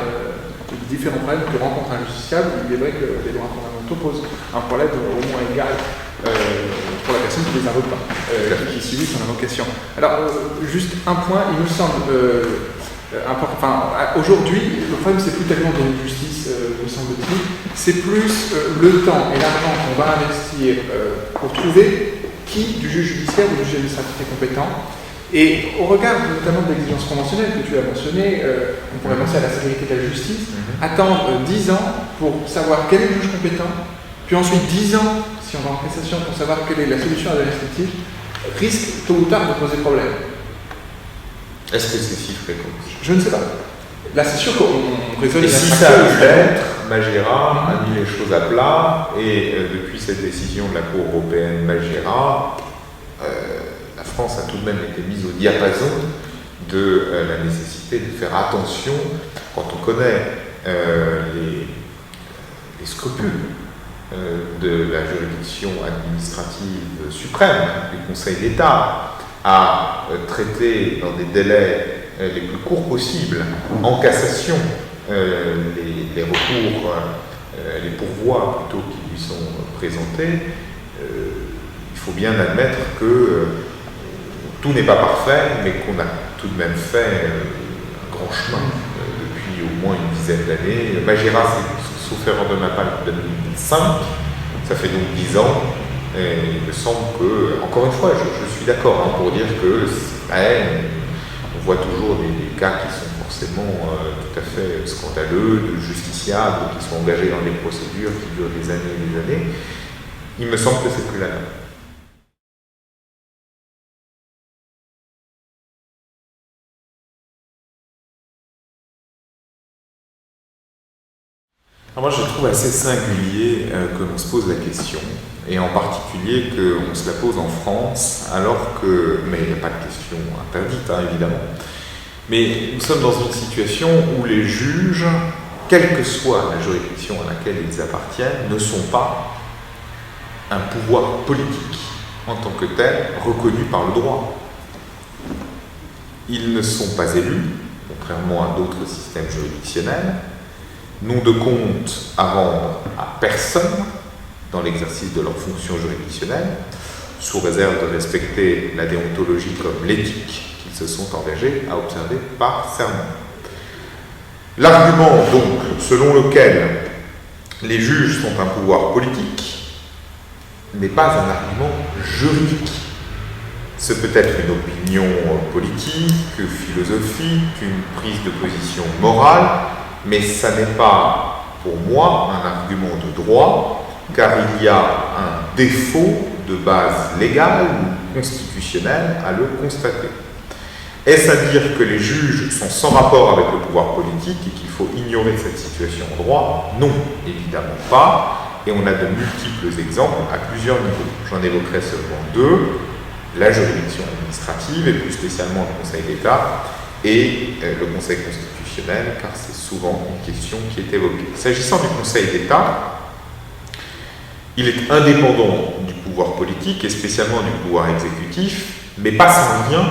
des différents problèmes que rencontre un justiciable. Il est vrai que les droits fondamentaux posent un problème au moins égal pour la personne qui les invoque pas, qui subit son invocation. Alors, juste un point, il nous semble important. Enfin, aujourd'hui, le problème, c'est plus tellement de la justice, me semble-t-il, c'est plus le temps et l'argent qu'on va investir pour trouver qui, du juge judiciaire ou du juge administratif est compétent. Et au regard notamment de l'exigence conventionnelle que tu as mentionnée, on pourrait penser à la sécurité de la justice, attendre 10 ans pour savoir quel est le juge compétent, puis ensuite 10 ans, si on va en cassation, pour savoir quelle est la solution administrative, risque tôt ou tard de poser problème. Est-ce que c'est si fréquent? Je ne sais pas. Là, c'est sûr qu'on raisonne. Et si ça a pu l'être, Magira a mis les choses à plat, et depuis cette décision de la Cour européenne Magira, la France a tout de même été mise au diapason de la nécessité de faire attention quand on connaît les scrupules de la juridiction administrative suprême du Conseil d'État à traiter dans des délais les plus courts possibles, en cassation, les recours, les pourvois plutôt qui lui sont présentés. Il faut bien admettre que tout n'est pas parfait, mais qu'on a tout de même fait un grand chemin depuis au moins une dizaine d'années. Magira, c'est sauf erreur de ma part, 2005, Ça fait donc 10 ans, et il me semble que, encore une fois, je suis d'accord pour dire que on voit toujours des cas qui sont forcément tout à fait scandaleux, de justiciables qui sont engagés dans des procédures qui durent des années et des années. Il me semble que c'est plus la norme. Alors moi, je trouve assez singulier que l'on se pose la question, et en particulier qu'on se la pose en France, alors que, mais il n'y a pas de question interdite, évidemment, mais nous sommes dans une situation où les juges, quelle que soit la juridiction à laquelle ils appartiennent, ne sont pas un pouvoir politique en tant que tel reconnu par le droit. Ils ne sont pas élus, contrairement à d'autres systèmes juridictionnels, n'ont de compte à rendre à personne dans l'exercice de leurs fonctions juridictionnelles, sous réserve de respecter la déontologie comme l'éthique qu'ils se sont engagés à observer par serment. L'argument, donc, selon lequel les juges sont un pouvoir politique n'est pas un argument juridique. Ce peut être une opinion politique, philosophique, une prise de position morale, mais ça n'est pas, pour moi, un argument de droit, car il y a un défaut de base légale ou constitutionnelle à le constater. Est-ce à dire que les juges sont sans rapport avec le pouvoir politique et qu'il faut ignorer cette situation en droit? Non, évidemment pas, et on a de multiples exemples à plusieurs niveaux. J'en évoquerai seulement deux, la juridiction administrative, et plus spécialement le Conseil d'État, et le Conseil constitutionnel, car c'est souvent une question qui est évoquée. S'agissant du Conseil d'État, il est indépendant du pouvoir politique et spécialement du pouvoir exécutif, mais pas sans lien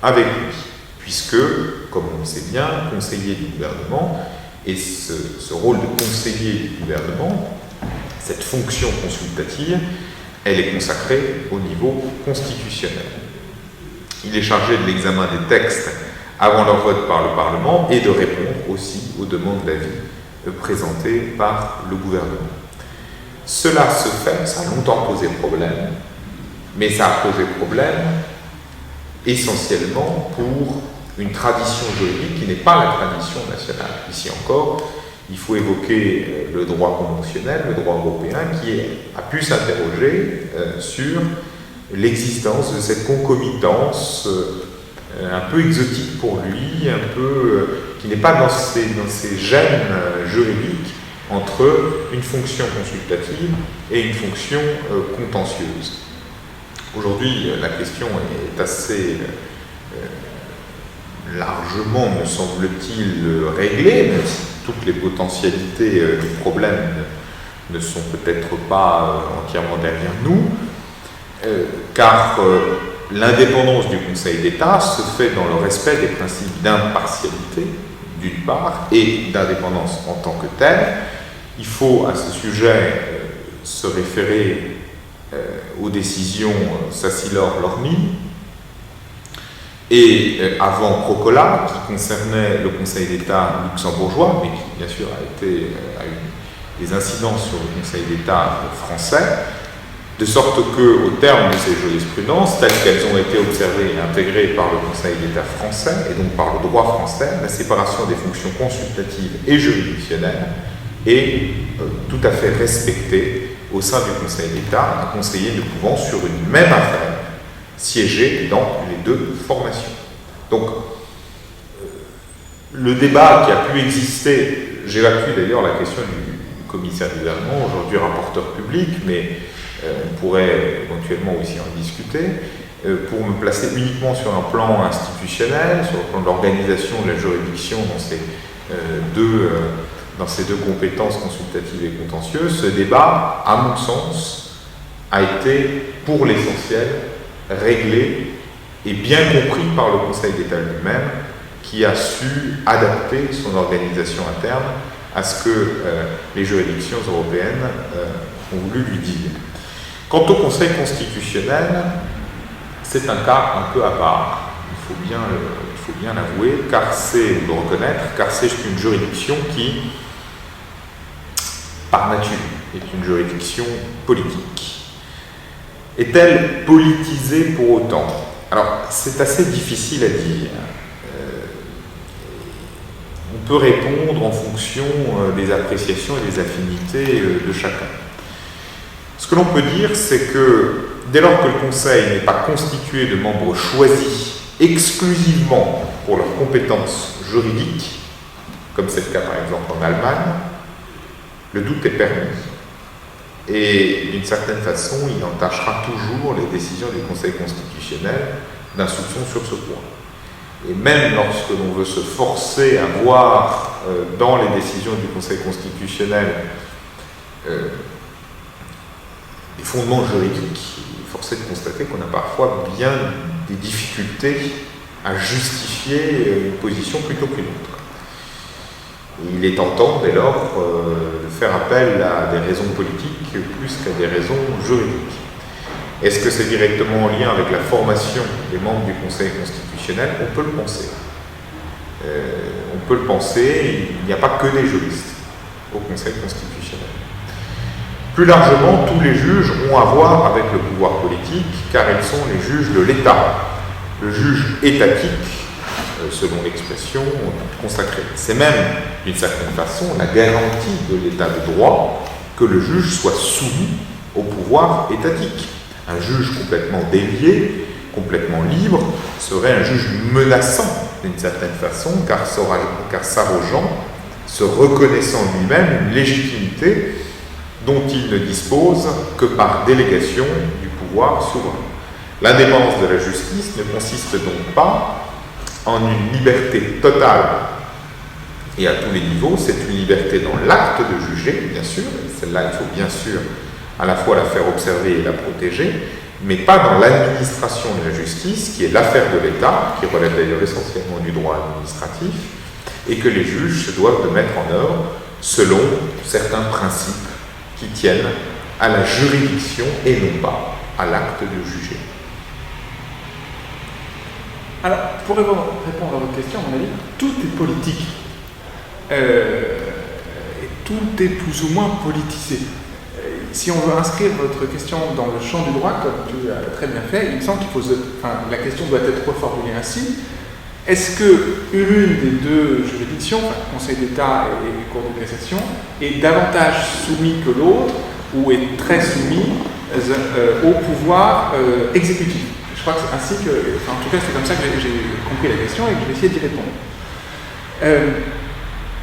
avec lui, puisque, comme on le sait bien, conseiller du gouvernement, et ce rôle de conseiller du gouvernement, cette fonction consultative, elle est consacrée au niveau constitutionnel. Il est chargé de l'examen des textes avant leur vote par le Parlement et de répondre aussi aux demandes d'avis présentées par le gouvernement. Cela se fait, ça a longtemps posé problème, mais ça a posé problème essentiellement pour une tradition juridique qui n'est pas la tradition nationale. Ici encore, il faut évoquer le droit conventionnel, le droit européen, qui a pu s'interroger sur l'existence de cette concomitance un peu exotique pour lui, qui n'est pas dans ses gènes juridiques, entre une fonction consultative et une fonction contentieuse. Aujourd'hui, la question est assez largement, me semble-t-il, réglée, même si toutes les potentialités du problème ne sont peut-être pas entièrement derrière nous, car l'indépendance du Conseil d'État se fait dans le respect des principes d'impartialité, d'une part, et d'indépendance en tant que telle. Il faut, à ce sujet, se référer aux décisions Sassilor-Lormy et avant Procola, qui concernait le Conseil d'État luxembourgeois, mais qui, bien sûr, a eu des incidences sur le Conseil d'État français, de sorte qu'au terme de ces jurisprudences, telles qu'elles ont été observées et intégrées par le Conseil d'État français, et donc par le droit français, la séparation des fonctions consultatives et juridictionnelles est tout à fait respectée au sein du Conseil d'État, un conseiller ne pouvant, sur une même affaire, siéger dans les deux formations. Donc, le débat qui a pu exister, j'évacue d'ailleurs la question du commissaire du gouvernement, aujourd'hui rapporteur public, mais on pourrait éventuellement aussi en discuter, pour me placer uniquement sur un plan institutionnel, sur le plan de l'organisation de la juridiction dans ces deux compétences consultatives et contentieuses. Ce débat, à mon sens, a été pour l'essentiel réglé et bien compris par le Conseil d'État lui-même, qui a su adapter son organisation interne à ce que les juridictions européennes ont voulu lui dire. Quant au Conseil constitutionnel, c'est un cas un peu à part, il faut bien l'avouer, car c'est une juridiction qui par nature, est une juridiction politique. Est-elle politisée pour autant? Alors, c'est assez difficile à dire. On peut répondre en fonction des appréciations et des affinités de chacun. Ce que l'on peut dire, c'est que dès lors que le Conseil n'est pas constitué de membres choisis exclusivement pour leurs compétences juridiques, comme c'est le cas par exemple en Allemagne, le doute est permis. Et d'une certaine façon, il entachera toujours les décisions du Conseil constitutionnel d'un soupçon sur ce point. Et même lorsque l'on veut se forcer à voir dans les décisions du Conseil constitutionnel des fondements juridiques, il est forcé de constater qu'on a parfois bien des difficultés à justifier une position plutôt qu'une autre. Et il est tentant dès lors de faire appel à des raisons politiques plus qu'à des raisons juridiques. Est-ce que c'est directement en lien avec la formation des membres du Conseil constitutionnel? On peut le penser. On peut le penser, il n'y a pas que des juristes au Conseil constitutionnel. Plus largement, tous les juges ont à voir avec le pouvoir politique, car ils sont les juges de l'État. Le juge étatique, selon l'expression consacrée. C'est même, d'une certaine façon, la garantie de l'État de droit que le juge soit soumis au pouvoir étatique. Un juge complètement délié, complètement libre, serait un juge menaçant d'une certaine façon, car s'arrogeant, se reconnaissant lui-même une légitimité dont il ne dispose que par délégation du pouvoir souverain. L'indépendance de la justice ne consiste donc pas en une liberté totale et à tous les niveaux, c'est une liberté dans l'acte de juger, bien sûr, et celle-là il faut bien sûr à la fois la faire observer et la protéger, mais pas dans l'administration de la justice, qui est l'affaire de l'État, qui relève d'ailleurs essentiellement du droit administratif, et que les juges se doivent de mettre en œuvre selon certains principes qui tiennent à la juridiction et non pas à l'acte de juger. Alors, pour répondre à votre question, à mon avis, tout est politique. Et tout est plus ou moins politisé. Si on veut inscrire votre question dans le champ du droit, comme tu l'as très bien fait, il me semble la question doit être reformulée ainsi. Est-ce que l'une des deux juridictions, Conseil d'État et Cour de cassation, est davantage soumise que l'autre ou est très soumise au pouvoir exécutif? Je crois que c'est ainsi que, en tout cas c'est comme ça que j'ai compris la question et que je vais essayer d'y répondre.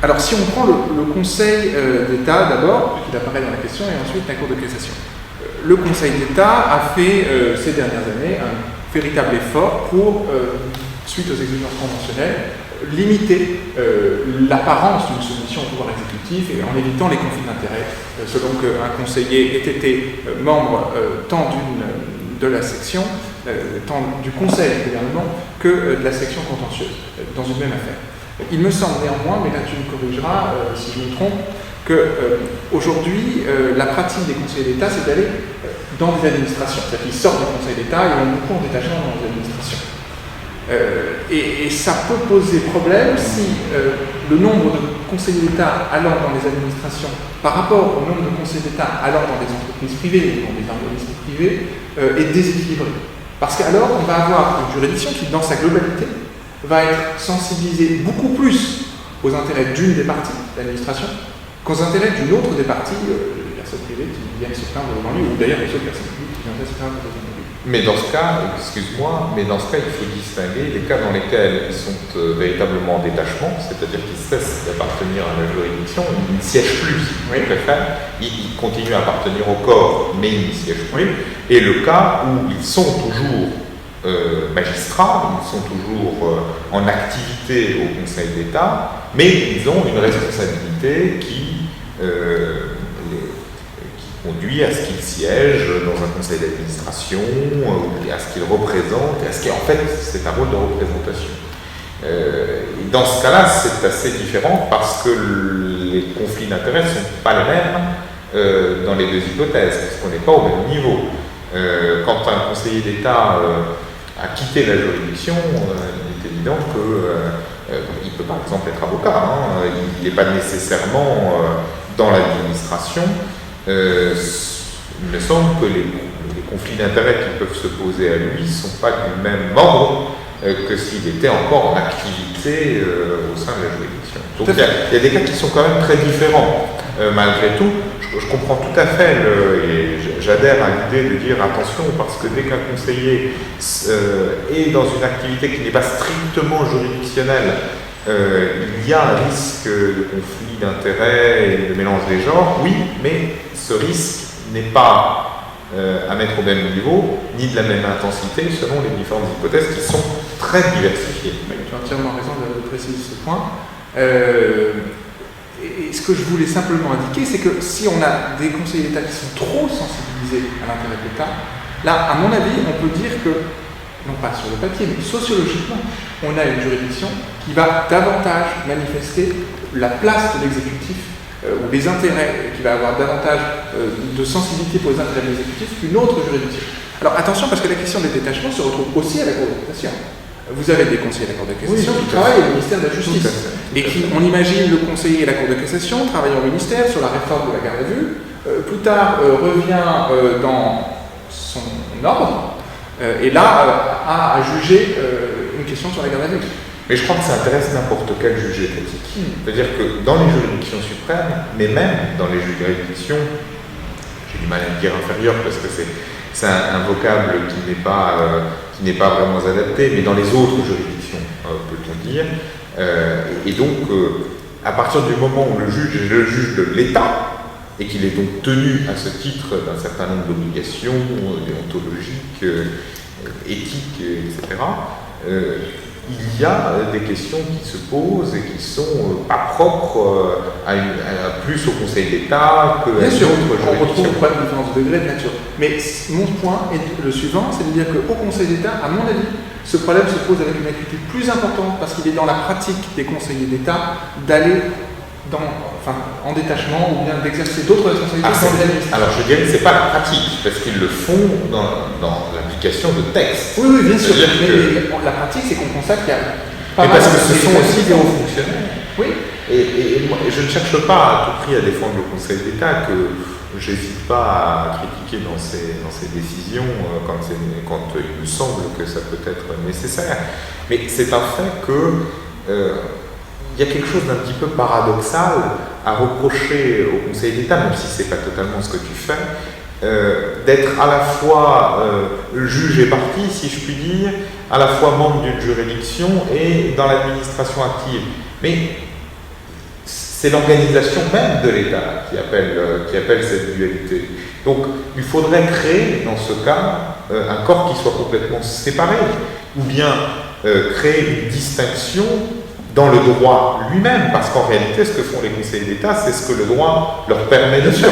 Alors si on prend le Conseil d'État d'abord, puisqu'il apparaît dans la question, et ensuite la Cour de cassation. Le Conseil d'État a fait ces dernières années un véritable effort pour, suite aux exigences conventionnelles, limiter l'apparence d'une soumission au pouvoir exécutif et en évitant les conflits d'intérêts, selon qu'un conseiller ait été membre tant de la section, tant du conseil du gouvernement que de la section contentieuse, dans une même affaire. Il me semble néanmoins, mais là tu me corrigeras si je me trompe, qu'aujourd'hui, la pratique des conseillers d'État, c'est d'aller dans des administrations. C'est-à-dire qu'ils sortent du Conseil d'État et ont beaucoup en détachement dans les administrations. Et ça peut poser problème si le nombre de conseillers d'État allant dans les administrations par rapport au nombre de conseillers d'État allant dans des entreprises privées ou dans des organismes privés est déséquilibré. Parce qu'alors, on va avoir une juridiction qui, dans sa globalité, va être sensibilisée beaucoup plus aux intérêts d'une des parties de l'administration qu'aux intérêts d'une autre des parties, les personnes privées qui viennent se plaindre devant lui, ou d'ailleurs les autres personnes publiques qui viennent se plaindre devant lui. Mais dans ce cas, excuse-moi, il faut distinguer les cas dans lesquels ils sont véritablement en détachement, c'est-à-dire qu'ils cessent d'appartenir à la juridiction, ils ne siègent plus, oui. Ils continuent à appartenir au corps, mais ils ne siègent plus. Et le cas où ils sont toujours magistrats, ils sont toujours en activité au Conseil d'État, mais ils ont une responsabilité qui conduit à ce qu'ils siègent dans un conseil d'administration, à ce qu'ils représentent, à ce qui en fait c'est un rôle de représentation. Dans ce cas-là, c'est assez différent parce que les conflits d'intérêts ne sont pas les mêmes dans les deux hypothèses, parce qu'on n'est pas au même niveau. Quand un conseiller d'État a quitté la juridiction, il est évident qu'il peut par exemple être avocat, il n'est pas nécessairement dans l'administration, il me semble que les conflits d'intérêts qui peuvent se poser à lui ne sont pas du même ordre que s'il était encore en activité au sein de la juridiction. Donc il y a des cas qui sont quand même très différents. Malgré tout, je comprends tout à fait et j'adhère à l'idée de dire attention, parce que dès qu'un conseiller est dans une activité qui n'est pas strictement juridictionnelle, il y a un risque de conflit d'intérêts et de mélange des genres, oui, mais ce risque n'est pas à mettre au même niveau, ni de la même intensité, selon les différentes hypothèses qui sont très diversifiées. Oui, tu as entièrement raison de préciser ce point. Et ce que je voulais simplement indiquer, c'est que si on a des conseillers d'État qui sont trop sensibilisés à l'intérêt de l'État, là, à mon avis, on peut dire que, non pas sur le papier, mais sociologiquement, on a une juridiction qui va davantage manifester la place de l'exécutif ou les intérêts, qui va avoir davantage de sensibilité pour les intérêts de l'exécutif qu'une autre juridiction. Alors attention, parce que la question des détachements se retrouve aussi à la Cour de cassation. Vous avez des conseillers à la Cour de cassation qui travaillent au ministère de la Justice. Et qui, on imagine le conseiller à la Cour de cassation travaillant au ministère sur la réforme de la garde à vue, plus tard revient dans son ordre, et là a à juger une question sur la garde à vue. Mais je crois que ça intéresse n'importe quel juge étatique. C'est-à-dire que dans les juridictions suprêmes, mais même dans les juridictions, j'ai du mal à dire inférieures parce que c'est un vocable qui n'est pas vraiment adapté, mais dans les autres juridictions, peut-on dire. Et donc, à partir du moment où le juge est le juge de l'État, et qu'il est donc tenu à ce titre d'un certain nombre d'obligations déontologiques, éthiques, etc., il y a des questions qui se posent et qui sont pas propres plus au Conseil d'État que bien à sûr, d'autres on retrouve juridictions. un problème de différence de degré de nature. Mais mon point est le suivant, c'est de dire qu'au Conseil d'État, à mon avis, ce problème se pose avec une acuité plus importante parce qu'il est dans la pratique des conseillers d'État d'aller en détachement ou bien d'exercer d'autres responsabilités dans les administrations. Alors je dirais que ce n'est pas la pratique, parce qu'ils le font dans l'application de textes. Oui, bien sûr. Mais la pratique, c'est qu'on constate qu'il y a pas et mal parce que ce sont aussi des de hauts fonctionnaires. Oui. Et je ne cherche pas à tout prix à défendre le Conseil d'État, que j'hésite pas à critiquer dans ses décisions quand il me semble que ça peut être nécessaire. Mais c'est un fait que il y a quelque chose d'un petit peu paradoxal à reprocher au Conseil d'État, même si ce n'est pas totalement ce que tu fais, d'être à la fois juge et partie, si je puis dire, à la fois membre d'une juridiction et dans l'administration active. Mais c'est l'organisation même de l'État qui appelle cette dualité. Donc il faudrait créer, dans ce cas, un corps qui soit complètement séparé, ou bien créer une distinction dans le droit lui-même, parce qu'en réalité, ce que font les conseillers d'État, c'est ce que le droit leur permet de faire.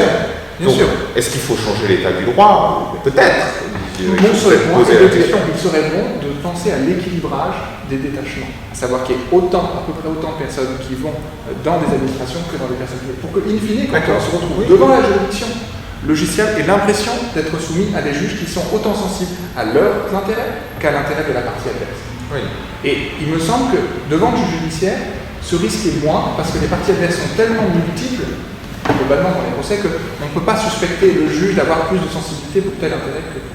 Bien sûr. Est-ce qu'il faut changer l'état du droit? Peut-être. Il serait bon de penser à l'équilibrage des détachements, à savoir qu'il y ait à peu près autant de personnes qui vont dans des administrations que dans des personnes privées, pour que, in fine, quand on se retrouve devant la juridiction logicielle, ait l'impression d'être soumis à des juges qui sont autant sensibles à leurs intérêts qu'à l'intérêt de la partie adverse. Oui. Et il me semble que devant le juge judiciaire, ce risque est moins parce que les parties adverses sont tellement multiples, globalement dans les procès, qu'on ne peut pas suspecter le juge d'avoir plus de sensibilité pour tel intérêt que tel.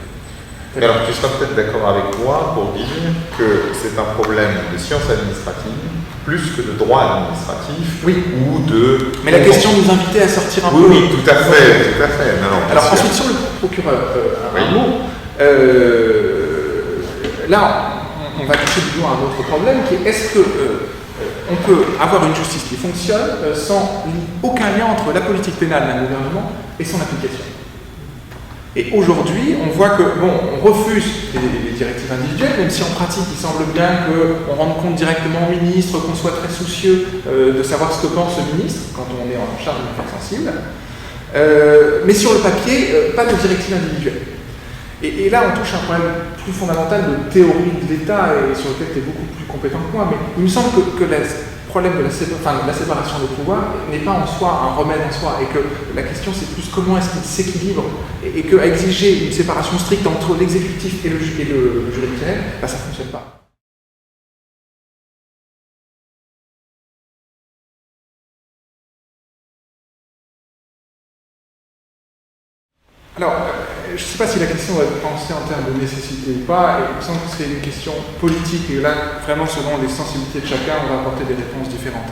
Mais alors tu seras peut-être d'accord avec moi pour dire que c'est un problème de sciences administratives plus que de droit administratif ou de... Mais la question nous invitait à sortir un peu... Oui, tout à fait. Non, alors ensuite sur le procureur, un mot. Là, on va toucher du doigt un autre problème qui est est-ce que on peut avoir une justice qui fonctionne sans aucun lien entre la politique pénale d'un gouvernement et son application. Et aujourd'hui, on voit que, on refuse les directives individuelles, même si en pratique, il semble bien qu'on rende compte directement au ministre, qu'on soit très soucieux de savoir ce que pense le ministre quand on est en charge d'une affaire sensible. Mais sur le papier, pas de directive individuelle. Et là, on touche un problème plus fondamental de théorie de l'État et sur lequel tu es beaucoup plus compétent que moi. Mais il me semble que le problème de la séparation des pouvoirs n'est pas en soi un remède en soi et que la question c'est plus comment est-ce qu'il s'équilibre et qu'à exiger une séparation stricte entre l'exécutif et le juridictionnel, ça ne fonctionne pas. Alors, je ne sais pas si la question va être pensée en termes de nécessité ou pas, et il me semble que c'est une question politique, et là, vraiment, selon les sensibilités de chacun, on va apporter des réponses différentes.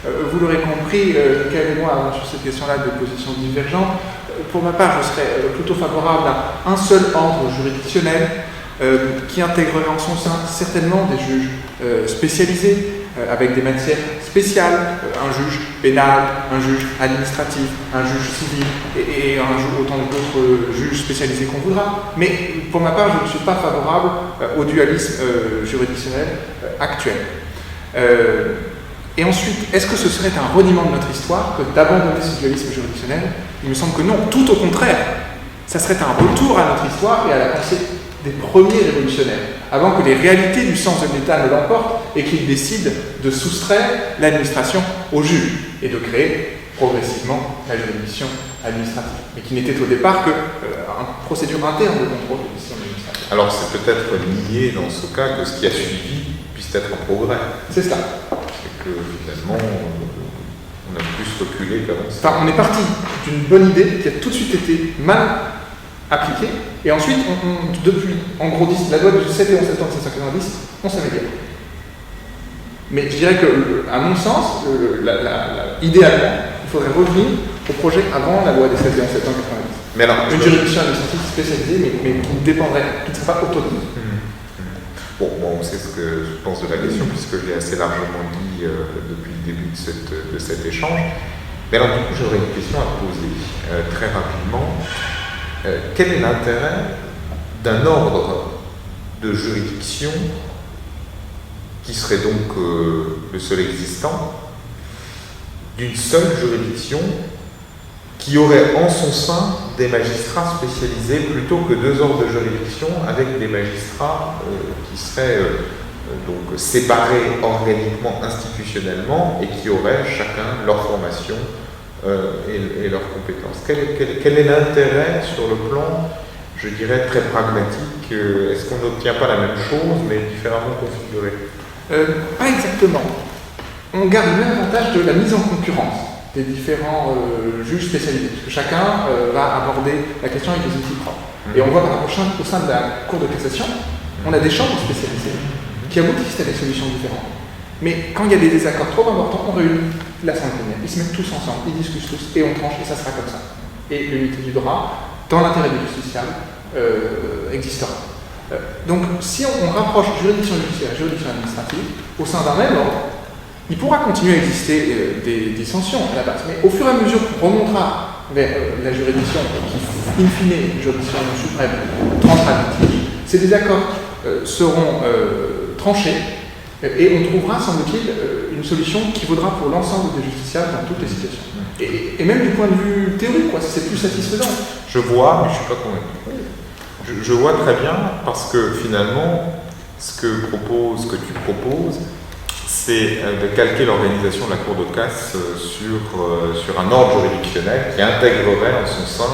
Vous l'aurez compris, Michael et moi avons sur cette question-là des positions divergentes. Pour ma part, je serais plutôt favorable à un seul ordre juridictionnel qui intégrerait en son sein certainement des juges spécialisés, avec des matières spéciales, un juge pénal, un juge administratif, un juge civil et autant d'autres juges spécialisés qu'on voudra. Mais pour ma part, je ne suis pas favorable au dualisme juridictionnel actuel. Et ensuite, est-ce que ce serait un reniement de notre histoire que d'abandonner ce dualisme juridictionnel? Il me semble que non, tout au contraire. Ça serait un retour à notre histoire et à la pensée des premiers révolutionnaires, avant que les réalités du sens de l'État ne l'emportent et qu'ils décident de soustraire l'administration aux juges et de créer progressivement la juridiction administrative, mais qui n'était au départ qu'une procédure interne de contrôle de décision administrative. Alors c'est peut-être lié dans ce cas que ce qui a suivi puisse être un progrès. C'est ça. Et que finalement on a plus reculé qu'avant. Enfin, on est parti d'une bonne idée qui a tout de suite été mal appliquée, et ensuite, depuis, en gros, la loi du 7 et 11 septembre 1790, on s'améliore. Mais je dirais que, à mon sens, idéalement, il faudrait revenir au projet avant la loi des 7 et 11 septembre 1990. Mais alors, une juridiction administrative spécialisée, mais qui ne dépendrait, qui ne serait pas autonome. Bon, on sait ce que je pense de la question, puisque je l'ai assez largement dit depuis le début de cet échange. Mais alors, du coup, j'aurais une question à poser très rapidement. Quel est l'intérêt d'un ordre de juridiction qui serait donc le seul existant, d'une seule juridiction qui aurait en son sein des magistrats spécialisés plutôt que deux ordres de juridiction avec des magistrats qui seraient donc séparés organiquement, institutionnellement et qui auraient chacun leur formation et leurs compétences. Quel est l'intérêt sur le plan, je dirais, très pragmatique? Est-ce qu'on n'obtient pas la même chose mais différemment configurée? Pas exactement. On garde le même avantage de la mise en concurrence des différents juges spécialisés, parce que chacun va aborder la question avec des outils propres. Et on voit par exemple au sein de la Cour de cassation, on a des chambres spécialisées qui aboutissent à des solutions différentes. Mais quand il y a des désaccords trop importants, on réunit l'Assemblée plénière. Ils se mettent tous ensemble, ils discutent tous, et on tranche, et ça sera comme ça. Et l'unité du droit, dans l'intérêt du justiciable, existera. Donc, si on rapproche juridiction judiciaire et juridiction administrative, au sein d'un même ordre, il pourra continuer à exister des dissensions à la base, mais au fur et à mesure qu'on remontera vers la juridiction qui, in fine, juridiction suprême, tranchera le litige, ces désaccords seront tranchés, et on trouvera, semble-t-il, une solution qui vaudra pour l'ensemble des justiciables dans toutes les situations. Et même du point de vue théorique, c'est plus satisfaisant. Je vois, mais je ne suis pas convaincu. Je vois très bien, parce que finalement, ce que tu proposes, c'est de calquer l'organisation de la Cour de casse sur un ordre juridictionnel qui intégrerait en son sein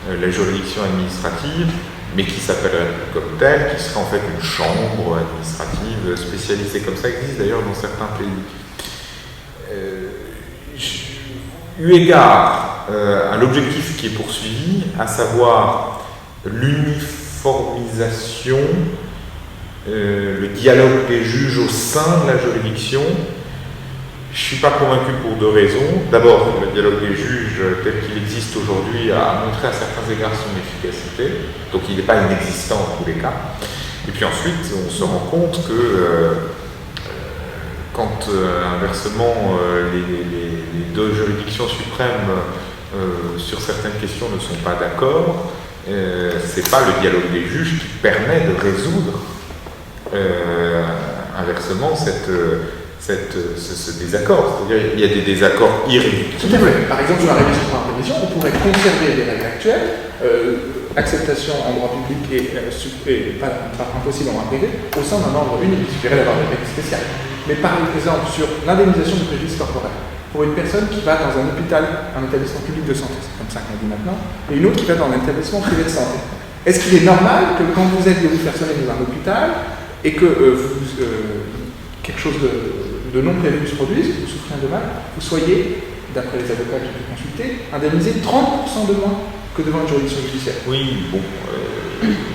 la juridiction administrative, mais qui s'appellerait comme telle, qui serait en fait une chambre administrative spécialisée, comme ça existe d'ailleurs dans certains pays. Eu égard à l'objectif qui est poursuivi, à savoir l'uniformisation, le dialogue des juges au sein de la juridiction, je ne suis pas convaincu pour deux raisons. D'abord, le dialogue des juges tel qu'il existe aujourd'hui a montré à certains égards son efficacité, donc il n'est pas inexistant en tous les cas. Et puis ensuite, on se rend compte que quand inversement les deux juridictions suprêmes sur certaines questions ne sont pas d'accord, c'est pas le dialogue des juges qui permet de résoudre inversement ce désaccord. C'est-à-dire qu'il y a des désaccords irréductibles. Tout à fait. Par exemple, sur la révision par révision, on pourrait conserver les règles actuelles, acceptation en droit public et pas impossible en droit privé, au sein d'un ordre unique. Il suffirait d'avoir des règles spéciales. Mais par exemple, sur l'indemnisation du préjudice corporel, pour une personne qui va dans un hôpital, un établissement public de santé, c'est comme ça qu'on dit maintenant, et une autre qui va dans un établissement privé de santé. Est-ce qu'il est normal que quand vous êtes vous faire soigner dans un hôpital et que quelque chose de non prévu se produise, que vous souffrez un dommage, vous soyez, d'après les avocats que j'ai pu consulter, indemnisé 30% de moins que devant une juridiction judiciaire. Oui, bon,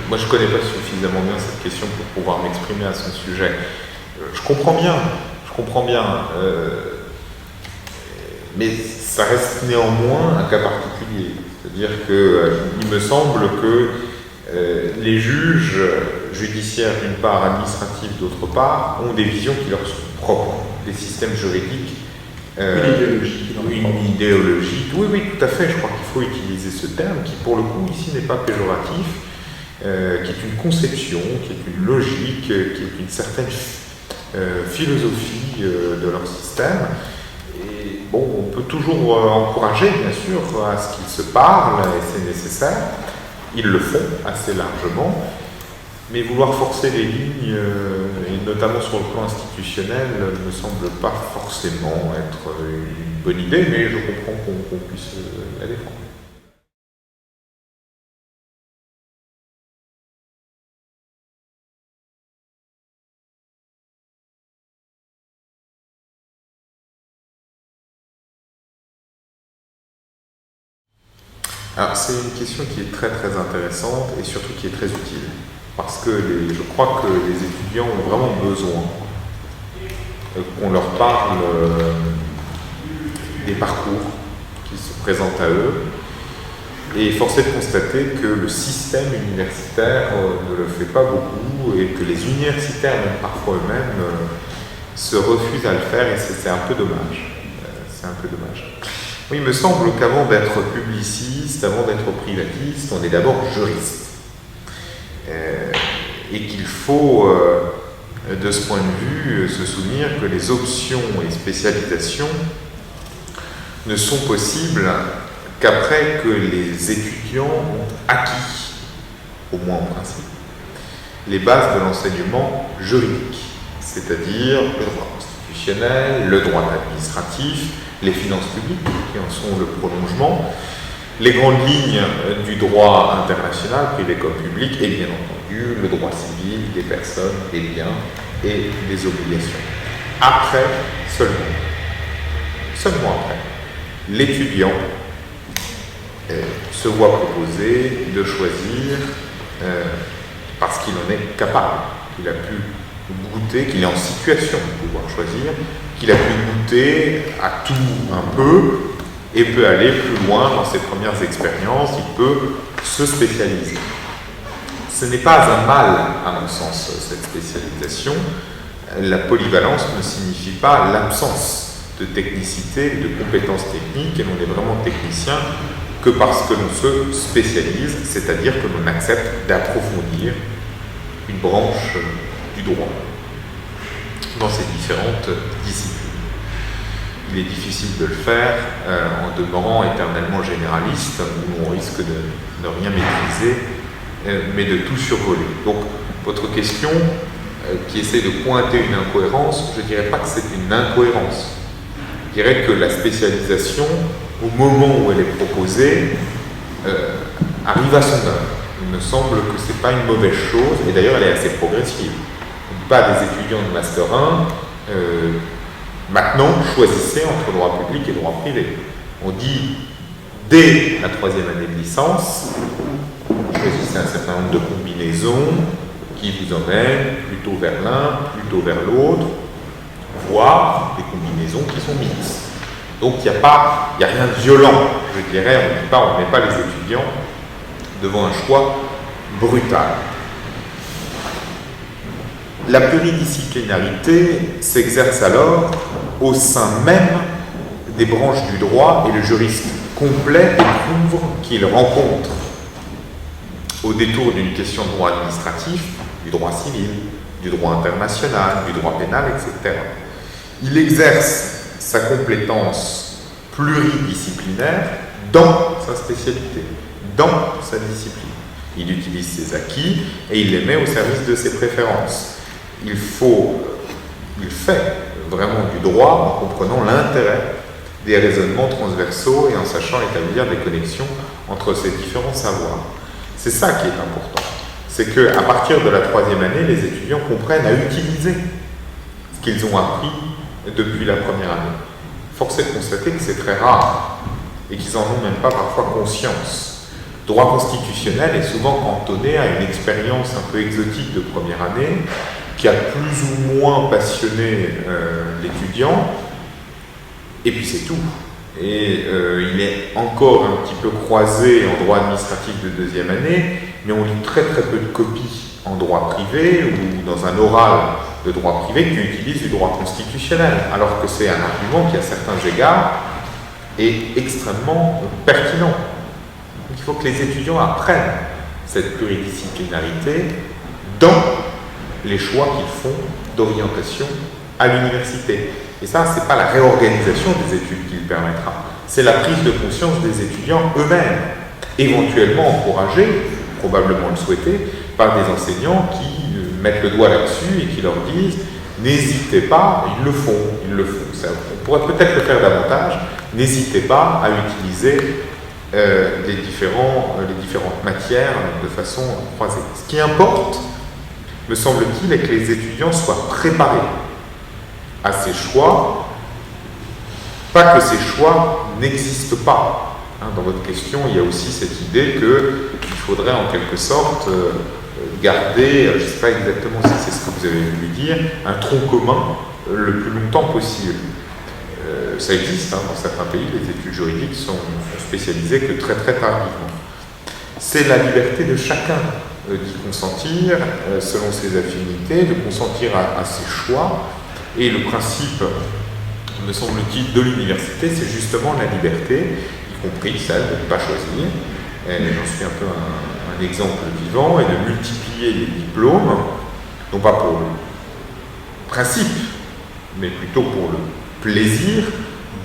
moi je ne connais pas suffisamment bien cette question pour pouvoir m'exprimer à son sujet. Je comprends bien, mais ça reste néanmoins un cas particulier. C'est-à-dire qu'il me semble que les juges judiciaires d'une part, administratifs d'autre part, ont des visions qui leur sont propres, des systèmes juridiques. Une idéologie. Oui, tout à fait, je crois qu'il faut utiliser ce terme qui, pour le coup, ici n'est pas péjoratif, qui est une conception, qui est une logique, qui est une certaine philosophie de leur système. Et bon, on peut toujours encourager, bien sûr, à ce qu'ils se parlent, et c'est nécessaire. Ils le font assez largement, mais vouloir forcer les lignes, et notamment sur le plan institutionnel, ne me semble pas forcément être une bonne idée, mais je comprends qu'on puisse la défendre. Alors, c'est une question qui est très très intéressante et surtout qui est très utile. Parce que je crois que les étudiants ont vraiment besoin qu'on leur parle des parcours qui se présentent à eux. Et force est de constater que le système universitaire ne le fait pas beaucoup et que les universitaires, même parfois eux-mêmes, se refusent à le faire et c'est un peu dommage. C'est un peu dommage. Oui, il me semble qu'avant d'être publiciste, avant d'être privatiste, on est d'abord juriste. Et qu'il faut, de ce point de vue, se souvenir que les options et spécialisations ne sont possibles qu'après que les étudiants ont acquis, au moins en principe, les bases de l'enseignement juridique, c'est-à-dire le droit constitutionnel, le droit administratif, les finances publiques, qui en sont le prolongement, les grandes lignes du droit international, privé comme public, et bien entendu le droit civil des personnes, des biens et des obligations. Après, seulement après, l'étudiant se voit proposer de choisir parce qu'il en est capable, qu'il a pu goûter, qu'il est en situation de pouvoir choisir, qu'il a pu goûter à tout un peu et peut aller plus loin dans ses premières expériences, il peut se spécialiser. Ce n'est pas un mal, à mon sens, cette spécialisation. La polyvalence ne signifie pas l'absence de technicité, de compétences techniques, et l'on est vraiment technicien que parce que l'on se spécialise, c'est-à-dire que l'on accepte d'approfondir une branche du droit dans ses différentes disciplines. Il est difficile de le faire en demeurant éternellement généraliste, où on risque de ne rien maîtriser, mais de tout survoler. Donc, votre question qui essaie de pointer une incohérence, je ne dirais pas que c'est une incohérence. Je dirais que la spécialisation, au moment où elle est proposée, arrive à son heure. Il me semble que ce n'est pas une mauvaise chose, et d'ailleurs elle est assez progressive. Pas des étudiants de Master 1, maintenant choisissez entre droit public et droit privé. On dit, dès la 3e année de licence, choisissez un certain nombre de combinaisons qui vous emmènent plutôt vers l'un, plutôt vers l'autre, voire des combinaisons qui sont mixtes. Donc il n'y a rien de violent, je dirais, on ne met pas les étudiants devant un choix brutal. La pluridisciplinarité s'exerce alors au sein même des branches du droit et le juriste complet découvre qu'il rencontre, au détour d'une question de droit administratif, du droit civil, du droit international, du droit pénal, etc. Il exerce sa compétence pluridisciplinaire dans sa spécialité, dans sa discipline. Il utilise ses acquis et il les met au service de ses préférences. Il fait vraiment du droit en comprenant l'intérêt des raisonnements transversaux et en sachant établir des connexions entre ces différents savoirs. C'est ça qui est important. C'est qu'à partir de la 3e année, les étudiants comprennent à utiliser ce qu'ils ont appris depuis la première année. Force est de constater que c'est très rare et qu'ils n'en ont même pas parfois conscience. droit constitutionnel est souvent cantonné à une expérience un peu exotique de première année qui a plus ou moins passionné l'étudiant, et puis c'est tout. Et il est encore un petit peu croisé en droit administratif de deuxième année, mais on lit très très peu de copies en droit privé ou dans un oral de droit privé qui utilise du droit constitutionnel, alors que c'est un argument qui, à certains égards, est extrêmement pertinent. Donc, il faut que les étudiants apprennent cette pluridisciplinarité dans les choix qu'ils font d'orientation à l'université. Et ça, ce n'est pas la réorganisation des études qui le permettra, c'est la prise de conscience des étudiants eux-mêmes, éventuellement encouragés, probablement le souhaiter, par des enseignants qui mettent le doigt là-dessus et qui leur disent « n'hésitez pas », ils le font. Ça, on pourrait peut-être le faire davantage, n'hésitez pas à utiliser les différentes matières de façon croisée. Ce qui importe, me semble-t-il, est que les étudiants soient préparés à ces choix, pas que ces choix n'existent pas. Dans votre question, il y a aussi cette idée qu'il faudrait en quelque sorte garder, je ne sais pas exactement si c'est ce que vous avez voulu dire, un tronc commun le plus longtemps possible. Ça existe, dans certains pays, les études juridiques sont spécialisées que très très tardivement. C'est la liberté de chacun d'y consentir selon ses affinités, de consentir à ses choix, et le principe, me semble-t-il, de l'université, c'est justement la liberté, y compris celle de ne pas choisir. J'en suis un peu un exemple vivant, et de multiplier les diplômes, non pas pour le principe, mais plutôt pour le plaisir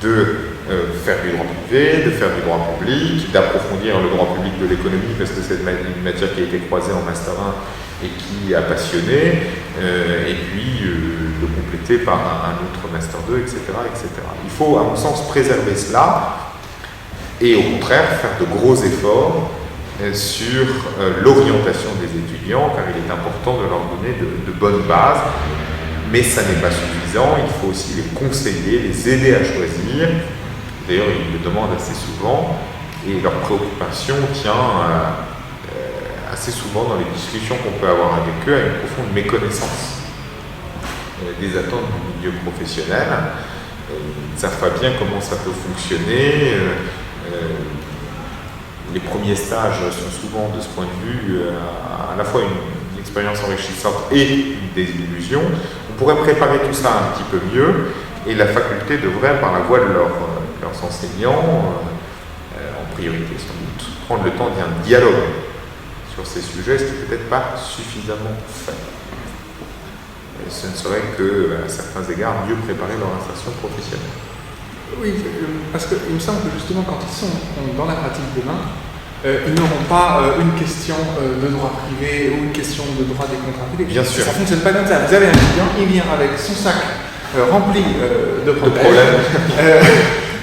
de faire du droit privé, de faire du droit public, d'approfondir le droit public de l'économie, parce que c'est une matière qui a été croisée en Master 1 et qui a passionné, et puis de compléter par un autre Master 2, etc., etc. Il faut, à mon sens, préserver cela, et au contraire faire de gros efforts sur l'orientation des étudiants, car il est important de leur donner de bonnes bases. Mais ça n'est pas suffisant, il faut aussi les conseiller, les aider à choisir. D'ailleurs, ils le demandent assez souvent, et leur préoccupation tient assez souvent dans les discussions qu'on peut avoir avec eux à une profonde méconnaissance des attentes du milieu professionnel. Ils ne savent pas bien comment ça peut fonctionner. Les premiers stages sont souvent, de ce point de vue, à la fois une expérience enrichissante et une désillusion. On pourrait préparer tout ça un petit peu mieux, et la faculté devrait, par la voix de leurs enseignants, en priorité sans doute, prendre le temps d'un dialogue sur ces sujets, ce qui n'est peut-être pas suffisamment fait. Et ce ne serait que, à certains égards, mieux préparer leur insertion professionnelle. Oui, parce qu'il me semble que justement, quand ils sont dans la pratique demain, ils n'auront pas une question de droit privé ou une question de droit des contrats privés. Bien sûr. Ça ne fonctionne pas comme ça. Vous avez un étudiant, il vient avec son sac rempli de problèmes.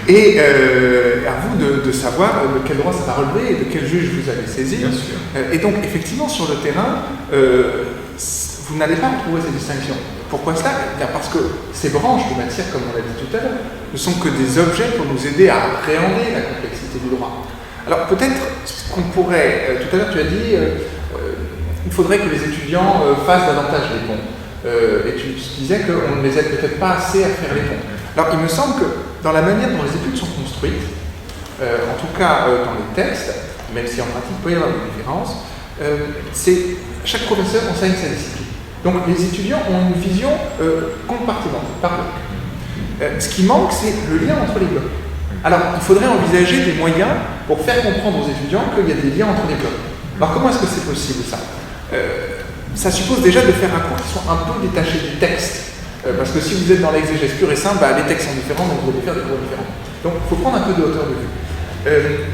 Et à vous de savoir de quel droit ça va relever et de quel juge vous allez saisir. Bien sûr. Et donc, effectivement, sur le terrain, vous n'allez pas retrouver ces distinctions. Pourquoi cela ? Bien parce que ces branches de matière, comme on l'a dit tout à l'heure, ne sont que des objets pour nous aider à appréhender la complexité du droit. Alors peut-être qu'on pourrait, tout à l'heure tu as dit, il faudrait que les étudiants fassent davantage les ponts. Et tu disais qu'on ne les aide peut-être pas assez à faire les ponts. Alors il me semble que dans la manière dont les études sont construites, en tout cas dans les textes, même si en pratique il peut y avoir des différences, c'est chaque professeur enseigne sa discipline. Donc les étudiants ont une vision compartimentale, par bloc. Ce qui manque, c'est le lien entre les blocs. Alors, il faudrait envisager des moyens pour faire comprendre aux étudiants qu'il y a des liens entre les blocs. Alors, comment est-ce que c'est possible, ça ? Ça suppose déjà de faire un cours qui soit un peu détaché du texte. Parce que si vous êtes dans l'exégèse pure et simple, les textes sont différents, donc vous devez faire des cours différents. Donc, il faut prendre un peu de hauteur de vue.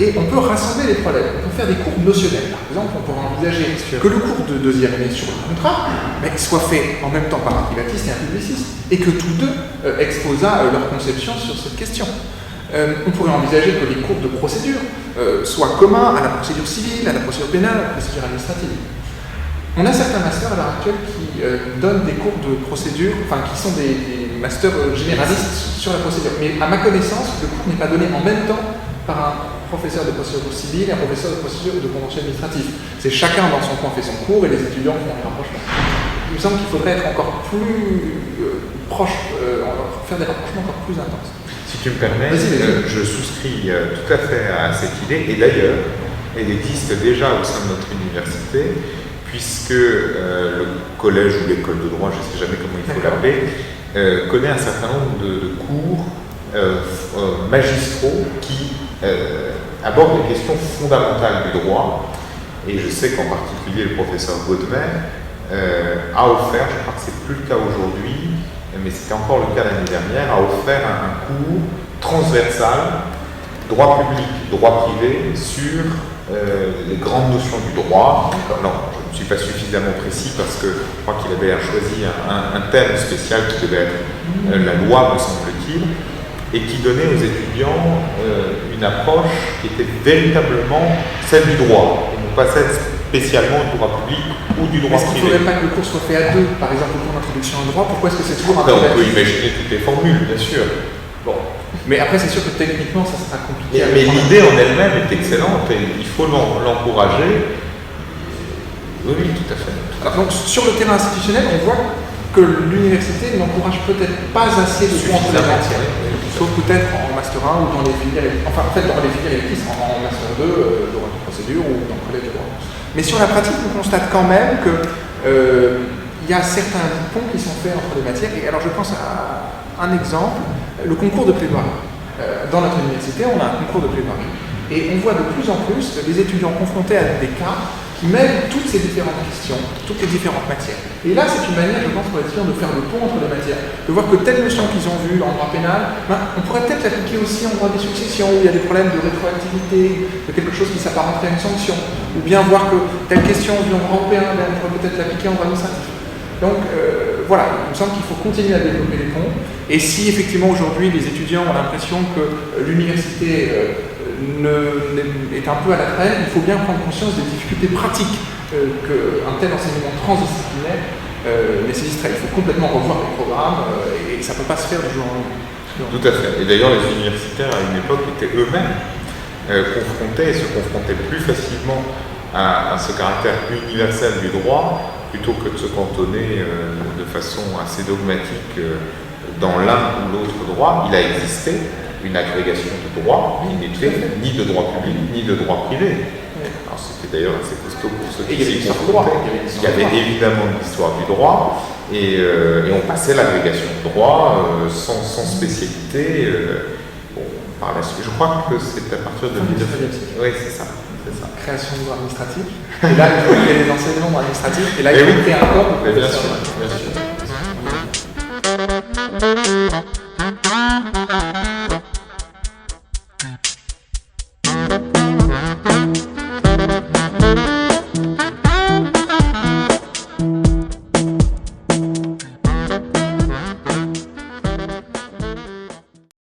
Et on peut rassembler les problèmes. On peut faire des cours notionnels. Par exemple, on pourrait envisager que le cours de deuxième année sur le contrat soit fait en même temps par un privatiste et un publiciste, et que tous deux exposent leur conception sur cette question. On pourrait envisager que les cours de procédure soient communs à la procédure civile, à la procédure pénale, à la procédure administrative. On a certains masters à l'heure actuelle qui donnent des cours de procédure, enfin qui sont des masters généralistes sur la procédure. Mais à ma connaissance, le cours n'est pas donné en même temps par un professeur de procédure civile et un professeur de procédure de contentieux administratif. C'est chacun dans son coin fait son cours et les étudiants font un rapprochement. Il me semble qu'il faudrait être encore plus proche, faire des rapprochements encore plus intenses. Si tu me permets, je souscris tout à fait à cette idée, et d'ailleurs, elle existe déjà au sein de notre université, puisque le collège ou l'école de droit, je ne sais jamais comment il faut l'appeler, connaît un certain nombre de cours magistraux qui abordent les questions fondamentales du droit, et je sais qu'en particulier le professeur Godmer a offert, je crois que c'est plus le cas aujourd'hui, mais c'était encore le cas l'année dernière, a offert un cours transversal, droit public, droit privé, sur les grandes notions du droit. Non, je ne suis pas suffisamment précis parce que je crois qu'il avait choisi un thème spécial qui devait être la loi, me semble-t-il, et qui donnait aux étudiants une approche qui était véritablement celle du droit, et non pas celle spécialement du droit public ou du droit privé. Est-ce qu'il ne faudrait pas que le cours soit fait à deux, par exemple le cours d'introduction au droit? Pourquoi est-ce que c'est toujours un on peut imaginer toutes les formules, bien sûr. Bon. Mais après, c'est sûr que techniquement, ça sera compliqué. Mais l'idée en elle-même est excellente et il faut l'encourager. Oui, tout à fait. Alors, donc, sur le terrain institutionnel, on voit que l'université n'encourage peut-être pas assez le cours entre les matières. Sauf peut-être en Master 1 ou dans les filières, enfin en fait dans les filières électives, en Master 2, droit de procédure ou dans le collège de droit. Mais sur la pratique, on constate quand même que y a certains ponts qui sont faits entre les matières. Et alors je pense à un exemple, le concours de plaidoirie. Dans notre université, on a un concours de plaidoirie. Et on voit de plus en plus les étudiants confrontés à des cas qui mêlent toutes ces différentes questions, toutes les différentes matières. Et là, c'est une manière, je pense, pour les étudiants de faire le pont entre les matières, de voir que telle notion qu'ils ont vue en droit pénal, on pourrait peut-être l'appliquer aussi en droit des successions, où il y a des problèmes de rétroactivité, de quelque chose qui s'apparenterait à une sanction, ou bien voir que telle question vue en droit européen, on pourrait peut-être l'appliquer en droit administratif. Donc voilà, il me semble qu'il faut continuer à développer les ponts. Et si effectivement aujourd'hui les étudiants ont l'impression que l'université est un peu à la traîne, il faut bien prendre conscience des difficultés pratiques qu'un tel enseignement transdisciplinaire nécessiterait. Il faut complètement revoir les programmes et ça ne peut pas se faire du jour au lendemain. Tout à fait. Et d'ailleurs, les universitaires à une époque étaient eux-mêmes confrontés et se confrontaient plus facilement à ce caractère universel du droit plutôt que de se cantonner de façon assez dogmatique dans l'un ou l'autre droit. Il a existé une agrégation de droit qui n'était ni de droit public ni de droit privé. Alors c'était d'ailleurs assez costaud pour ceux qui s'y confrontaient. Il y avait évidemment l'histoire du droit et on passait l'agrégation de droit sans spécialité. Par la suite, je crois que c'est à partir de 1900. Oui, c'est ça. Création de droit administratif. Et là, il y a les enseignements administratifs. Et là, il y a un corps. Bien sûr.